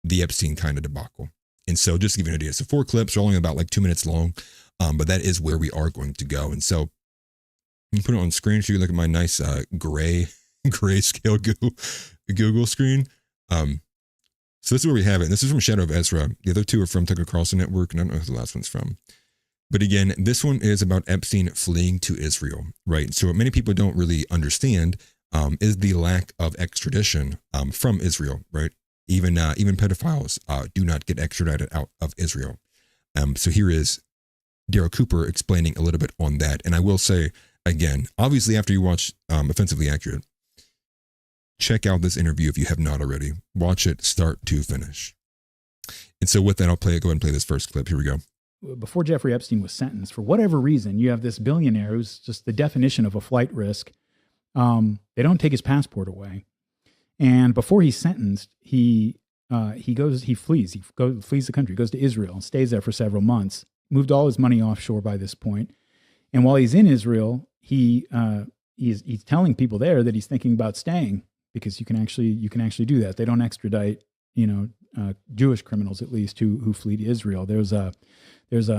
the Epstein kind of debacle. And so just to give you an idea, so 4 clips are only about like 2 minutes long, but that is where we are going to go. And so you put it on screen so you look at my nice grayscale Google screen. So this is where we have it. This is from Shadow of Ezra. The other 2 are from Tucker Carlson Network, and I don't know who the last one's from. But again, this one is about Epstein fleeing to Israel, right? So what many people don't really understand is the lack of extradition from Israel, right? Even pedophiles do not get extradited out of Israel. So here is Daryl Cooper explaining a little bit on that. And I will say, again, obviously after you watch Offensively Accurate, check out this interview if you have not already. Watch it start to finish. And so with that, go ahead and play this first clip. Here we go. Before Jeffrey Epstein was sentenced, for whatever reason, you have this billionaire who's just the definition of a flight risk. They don't take his passport away. And before he's sentenced, he flees the country, goes to Israel, stays there for several months, moved all his money offshore by this point. And while he's in Israel, he's telling people there that he's thinking about staying, because you can actually do that. They don't extradite, Jewish criminals, at least, who flee to Israel. There's a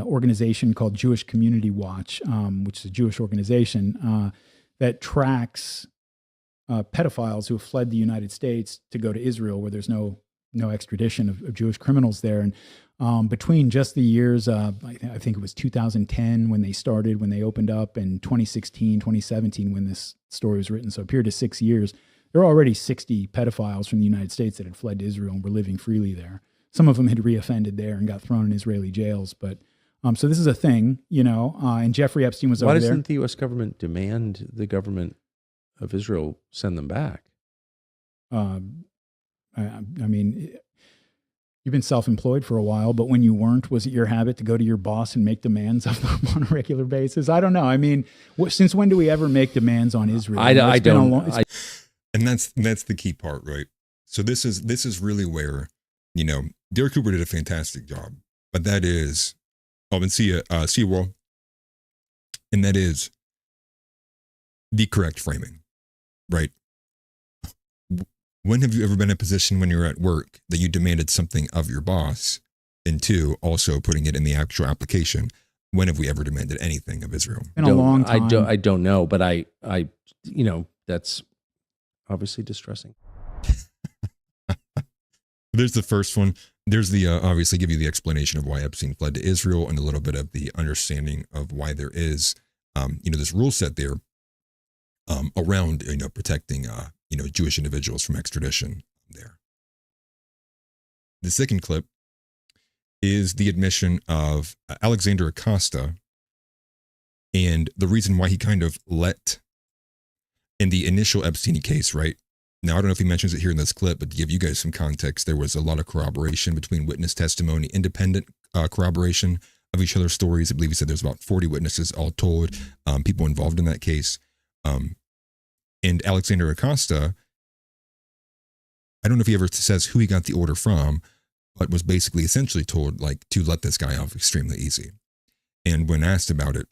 organization called Jewish Community Watch, which is a Jewish organization that tracks pedophiles who have fled the United States to go to Israel, where there's no extradition of Jewish criminals there. And between just the years, I think it was 2010 when they opened up, and 2016, 2017 when this story was written, so a period of 6 years, there were already 60 pedophiles from the United States that had fled to Israel and were living freely there. Some of them had reoffended there and got thrown in Israeli jails. But so this is a thing, and Jeffrey Epstein was over there. Why doesn't the U.S. government demand the government of Israel send them back? I mean, you've been self-employed for a while, but when you weren't, was it your habit to go to your boss and make demands of them on a regular basis? I don't know. I mean, since when do we ever make demands on Israel? And that's the key part, right? So this is really where, Daryl Cooper did a fantastic job, but that is, and see you, World, and that is the correct framing, right? When have you ever been in a position when you're at work that you demanded something of your boss? And 2, also putting it in the actual application. When have we ever demanded anything of Israel? In a long time. I don't know, but I that's obviously distressing. There's the first one. There's the obviously give you the explanation of why Epstein fled to Israel and a little bit of the understanding of why there is, this rule set there around, protecting, Jewish individuals from extradition there. The second clip is the admission of Alexander Acosta and the reason why he kind of let in the initial Epstein case, right? Now, I don't know if he mentions it here in this clip, but to give you guys some context, there was a lot of corroboration between witness testimony, independent corroboration of each other's stories. I believe he said there's about 40 witnesses all told, people involved in that case. And Alexander Acosta, I don't know if he ever says who he got the order from, but was basically essentially told to let this guy off extremely easy. And when asked about it,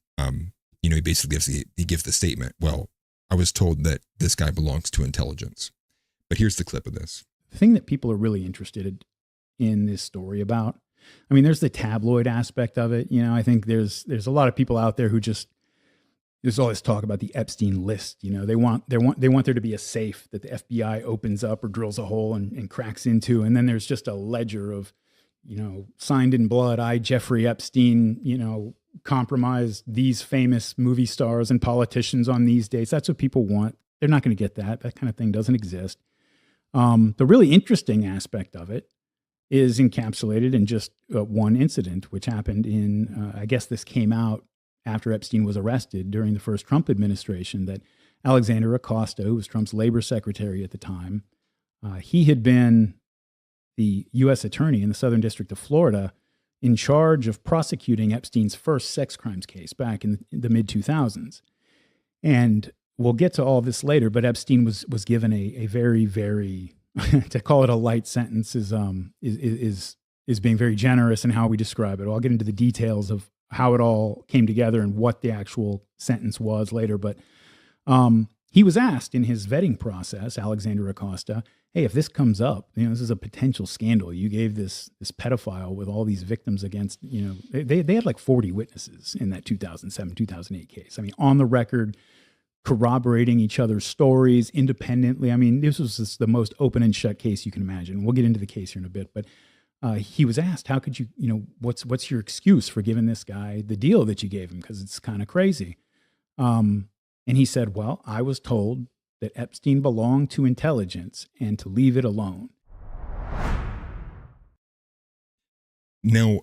he basically gives the statement, well, I was told that this guy belongs to intelligence. But here's the clip of this. The thing that people are really interested in this story about, I mean, there's the tabloid aspect of it. I think there's a lot of people out there who there's all this talk about the Epstein list. They want there to be a safe that the FBI opens up or drills a hole and cracks into. And then there's just a ledger of, signed in blood, I, Jeffrey Epstein, compromised these famous movie stars and politicians on these dates. That's what people want. They're not going to get that. That kind of thing doesn't exist. The really interesting aspect of it is encapsulated in just one incident, which happened in, I guess this came out after Epstein was arrested during the first Trump administration, that Alexander Acosta, who was Trump's labor secretary at the time, he had been the U.S. attorney in the Southern District of Florida in charge of prosecuting Epstein's first sex crimes case back in the mid-2000s. And we'll get to all this later, but Epstein was given a very, very, to call it a light sentence is being very generous in how we describe it. I'll get into the details of how it all came together and what the actual sentence was later. But he was asked in his vetting process, Alexander Acosta, hey, if this comes up, this is a potential scandal. You gave this pedophile with all these victims against, they had like 40 witnesses in that 2007, 2008 case. I mean, on the record, corroborating each other's stories independently. I mean, this was just the most open and shut case you can imagine. We'll get into the case here in a bit, but he was asked, how could you, what's your excuse for giving this guy the deal that you gave him? Because it's kind of crazy. And he said, well, I was told that Epstein belonged to intelligence and to leave it alone. Now,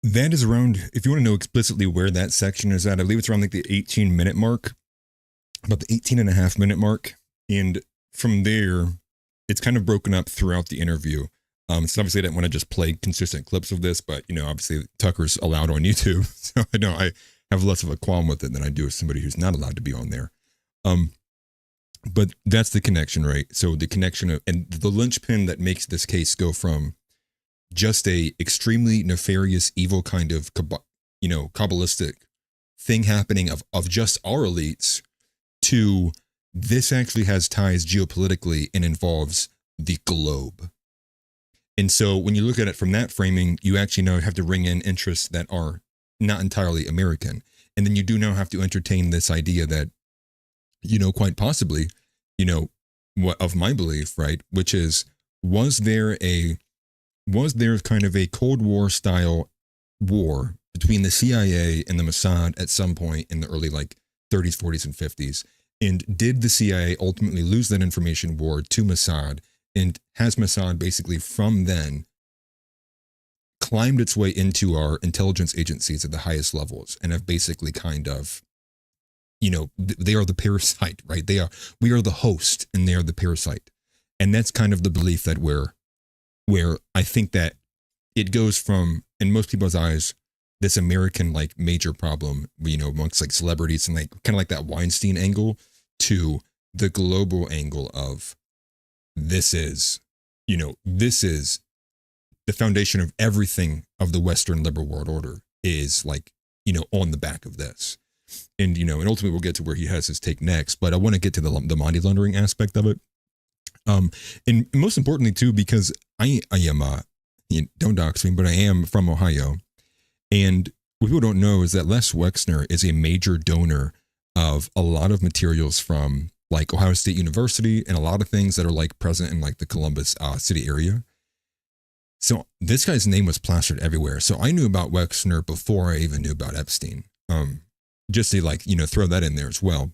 that is around, if you want to know explicitly where that section is at, I believe it's around the 18-minute mark, about the 18.5-minute mark. And from there, it's kind of broken up throughout the interview. So obviously I didn't want to just play consistent clips of this, but, obviously Tucker's allowed on YouTube. So I know I have less of a qualm with it than I do with somebody who's not allowed to be on there. But that's the connection, right? So the connection of, and the linchpin that makes this case go from just a extremely nefarious, evil kind of, Kabbalistic thing happening of just our elites to this actually has ties geopolitically and involves the globe. And so when you look at it from that framing, you actually now have to ring in interests that are not entirely American. And then you do now have to entertain this idea that, quite possibly, what of my belief, right? Which is, was there kind of a Cold War style war between the CIA and the Mossad at some point in the early 30s, 40s, and 50s? And did the CIA ultimately lose that information war to Mossad? And has Mossad basically from then climbed its way into our intelligence agencies at the highest levels and have basically kind of, they are the parasite, right? We are the host and they are the parasite. And that's kind of the belief that where I think that it goes from, in most people's eyes, this American major problem, amongst celebrities and kind of that Weinstein angle, to the global angle of this is the foundation of everything of the Western liberal world order is on the back of this. And, and ultimately we'll get to where he has his take next, but I want to get to the money laundering aspect of it. And most importantly too, because I am, don't dox me, but I am from Ohio. And what people don't know is that Les Wexner is a major donor of a lot of materials from Ohio State University and a lot of things that are present in the Columbus city area. So this guy's name was plastered everywhere. So I knew about Wexner before I even knew about Epstein. Just to throw that in there as well.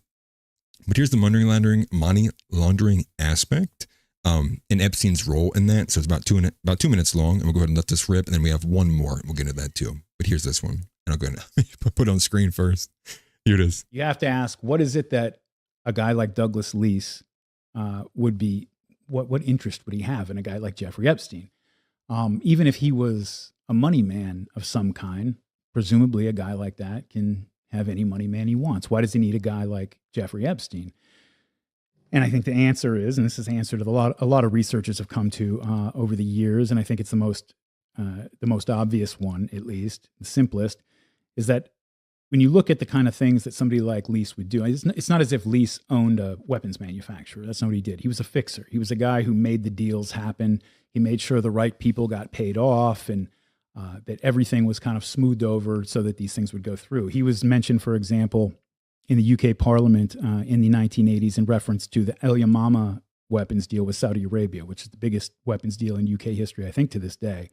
But here's the money laundering aspect, and Epstein's role in that. So it's about 2 minutes long, and we'll go ahead and let this rip, and then we have one more, and we'll get into that too. But here's this one, and I'll go ahead and put it on screen first. Here it is. You have to ask, what is it that a guy like Douglas Leese would be? What interest would he have in a guy like Jeffrey Epstein? Even if he was a money man of some kind, presumably a guy like that can have any money man he wants. Why does he need a guy like Jeffrey Epstein? And I think the answer is, and this is the answer that a lot of researchers have come to over the years, and I think it's the most obvious one, at least the simplest, is that when you look at the kind of things that somebody like Leese would do, it's not as if Leese owned a weapons manufacturer. That's not what he did. He was a fixer. He was a guy who made the deals happen. He made sure the right people got paid off, and that everything was kind of smoothed over so that these things would go through. He was mentioned, for example, in the UK Parliament in the 1980s in reference to the El Yamama weapons deal with Saudi Arabia, which is the biggest weapons deal in UK history, I think, to this day.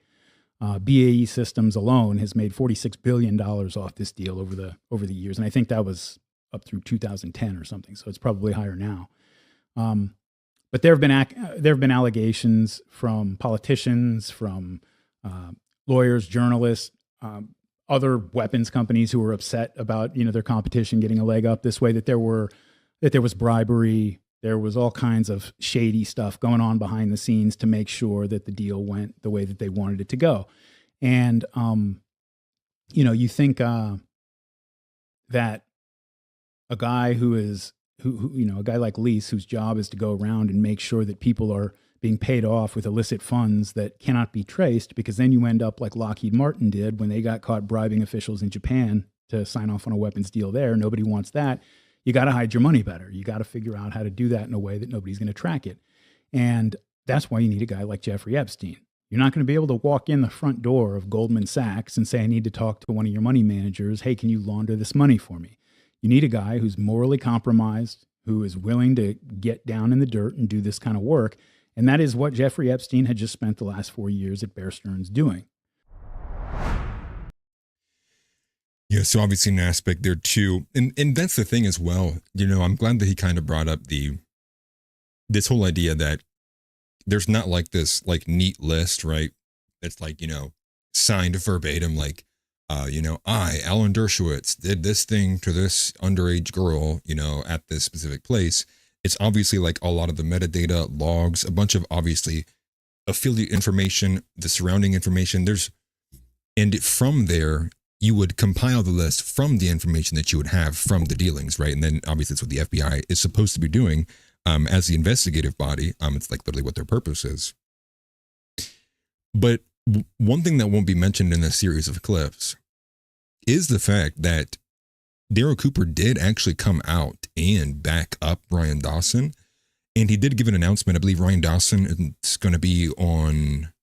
BAE Systems alone has made $46 billion off this deal over the years, and I think that was up through 2010 or something. So it's probably higher now. But there have been allegations from politicians, from lawyers, journalists, other weapons companies who were upset about their competition getting a leg up this way, that there was bribery, there was all kinds of shady stuff going on behind the scenes to make sure that the deal went the way that they wanted it to go. And you think that a guy a guy like Leese, whose job is to go around and make sure that people are being paid off with illicit funds that cannot be traced, because then you end up like Lockheed Martin did when they got caught bribing officials in Japan to sign off on a weapons deal there. Nobody wants that. You got to hide your money better. You got to figure out how to do that in a way that nobody's going to track it. And that's why you need a guy like Jeffrey Epstein. You're not going to be able to walk in the front door of Goldman Sachs and say, I need to talk to one of your money managers. Hey, can you launder this money for me? You need a guy who's morally compromised, who is willing to get down in the dirt and do this kind of work. And that is what Jeffrey Epstein had just spent the last 4 years at Bear Stearns doing. Yeah, so obviously an aspect there too. And that's the thing as well. I'm glad that he kind of brought up this whole idea that there's not like this like neat list, right? It's like, signed verbatim, like, I, Alan Dershowitz, did this thing to this underage girl, at this specific place. It's obviously like a lot of the metadata logs, a bunch of obviously affiliate information, the surrounding information. And from there, you would compile the list from the information that you would have from the dealings, right? And then obviously that's what the FBI is supposed to be doing as the investigative body. It's like literally what their purpose is. But one thing that won't be mentioned in this series of clips is the fact that Daryl Cooper did actually come out and back up Ryan Dawson. And he did give an announcement. I believe Ryan Dawson is going to be on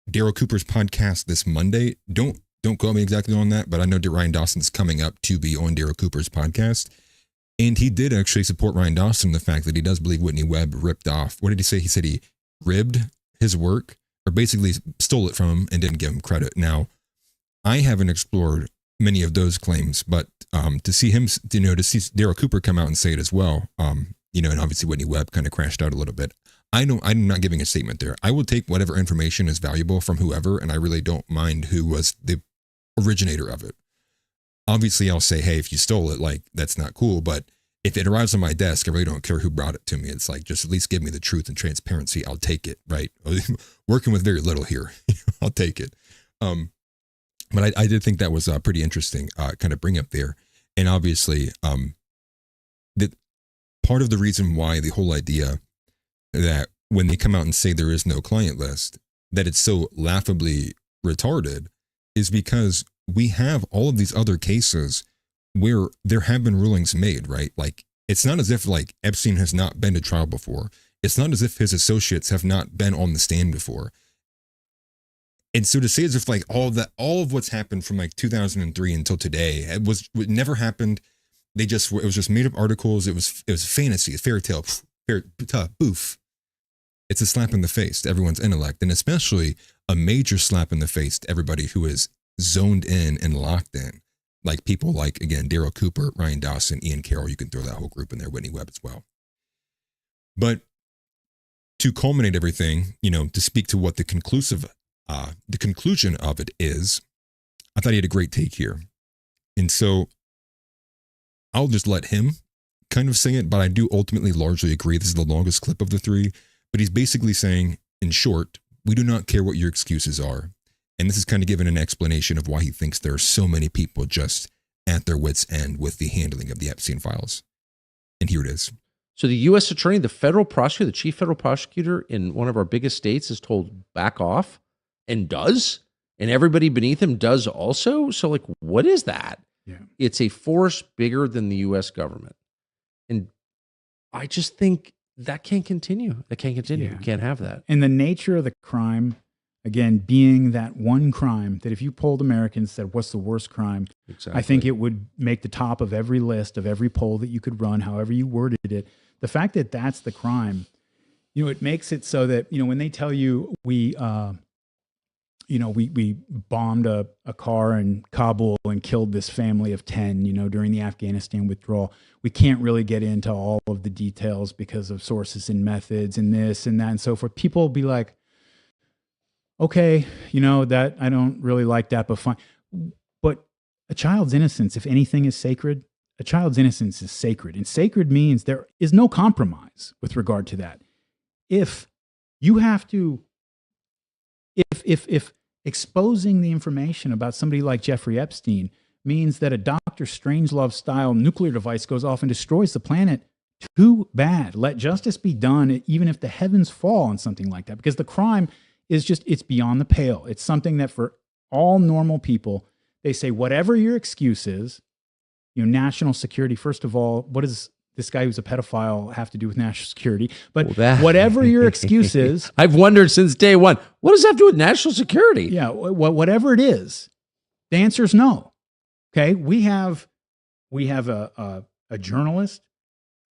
Daryl Cooper's podcast this Monday. Don't quote me exactly on that, but I know that Ryan Dawson's coming up to be on Daryl Cooper's podcast. And he did actually support Ryan Dawson in the fact that he does believe Whitney Webb ripped off. What did he say? He said he ribbed his work, or basically stole it from him and didn't give him credit. Now, I haven't explored many of those claims, but to see him, to see Daryl Cooper come out and say it as well, and obviously Whitney Webb kind of crashed out a little bit. I'm not giving a statement there. I will take whatever information is valuable from whoever, and I really don't mind who was the originator of it. Obviously, I'll say, hey, if you stole it, like, that's not cool, but if it arrives on my desk, I really don't care who brought it to me. It's like, just at least give me the truth and transparency. I'll take it, right? Working with very little here. I'll take it. But I did think that was pretty interesting, kind of bring up there. And obviously, that part of the reason why the whole idea that when they come out and say there is no client list, that it's so laughably retarded is because we have all of these other cases where there have been rulings made, right? Like, it's not as if like Epstein has not been to trial before. It's not as if his associates have not been on the stand before. And so to say as if like all of what's happened from like 2003 until today, it never happened. It was just made up articles. It was fantasy, a fairy tale, boof. It's a slap in the face to everyone's intellect, and especially a major slap in the face to everybody who is zoned in and locked in. like people like, again, Daryl Cooper, Ryan Dawson, Ian Carroll, you can throw that whole group in there, Whitney Webb as well. But to culminate everything, to speak to what the conclusion of it is, I thought he had a great take here. And so I'll just let him kind of say it, but I do ultimately largely agree. This is the longest clip of the three, but he's basically saying, in short, we do not care what your excuses are. And this is kind of given an explanation of why he thinks there are so many people just at their wits' end with the handling of the Epstein files. And here it is. So the U.S. attorney, the federal prosecutor, the chief federal prosecutor in one of our biggest states is told back off and does, and everybody beneath him does also. So like, what is that? Yeah. It's a force bigger than the U.S. government. And I just think that can't continue. That can't continue. Yeah. We can't have that. And the nature of the crime, again, being that one crime that if you polled Americans, said, what's the worst crime? Exactly. I think it would make the top of every list of every poll that you could run, however you worded it. The fact that that's the crime, it makes it so that, when they tell you we bombed a car in Kabul and killed this family of 10, during the Afghanistan withdrawal, we can't really get into all of the details because of sources and methods and this and that and so forth. People will be like, okay, that I don't really like that, but fine. But a child's innocence, if anything is sacred, a child's innocence is sacred. And sacred means there is no compromise with regard to that. If you have to, if exposing the information about somebody like Jeffrey Epstein means that a Dr. Strangelove style nuclear device goes off and destroys the planet, too bad. Let justice be done, even if the heavens fall on something like that, because the crime is just, it's beyond the pale. It's something that for all normal people, they say, whatever your excuse is, national security, first of all, what does this guy who's a pedophile have to do with national security? But whatever your excuse is. I've wondered since day one, what does that have to do with national security? Yeah, whatever it is, the answer is no. Okay, we have a journalist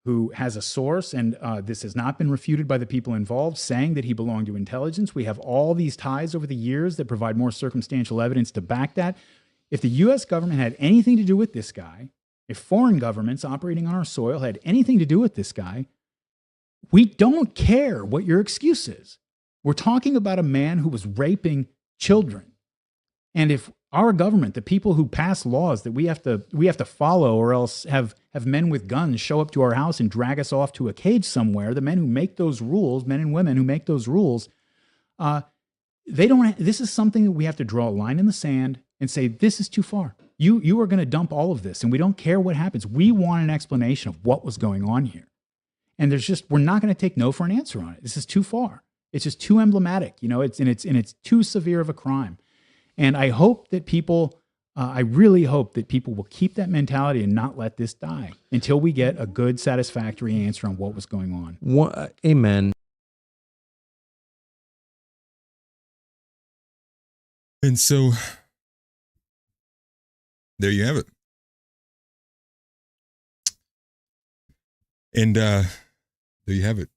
who has a source, and this has not been refuted by the people involved, saying that he belonged to intelligence. We have all these ties over the years that provide more circumstantial evidence to back that. If the U.S. government had anything to do with this guy, if foreign governments operating on our soil had anything to do with this guy, we don't care what your excuse is. We're talking about a man who was raping children. And if our government, the people who pass laws that we have to follow, or else have men with guns show up to our house and drag us off to a cage somewhere, the men who make those rules, men and women who make those rules, this is something that we have to draw a line in the sand and say, this is too far. You are going to dump all of this, and we don't care what happens. We want an explanation of what was going on here. And we're not going to take no for an answer on it. This is too far. It's just too emblematic. It's too severe of a crime. And I hope that I really hope that people will keep that mentality and not let this die until we get a good, satisfactory answer on what was going on. Amen. And so there you have it. And there you have it.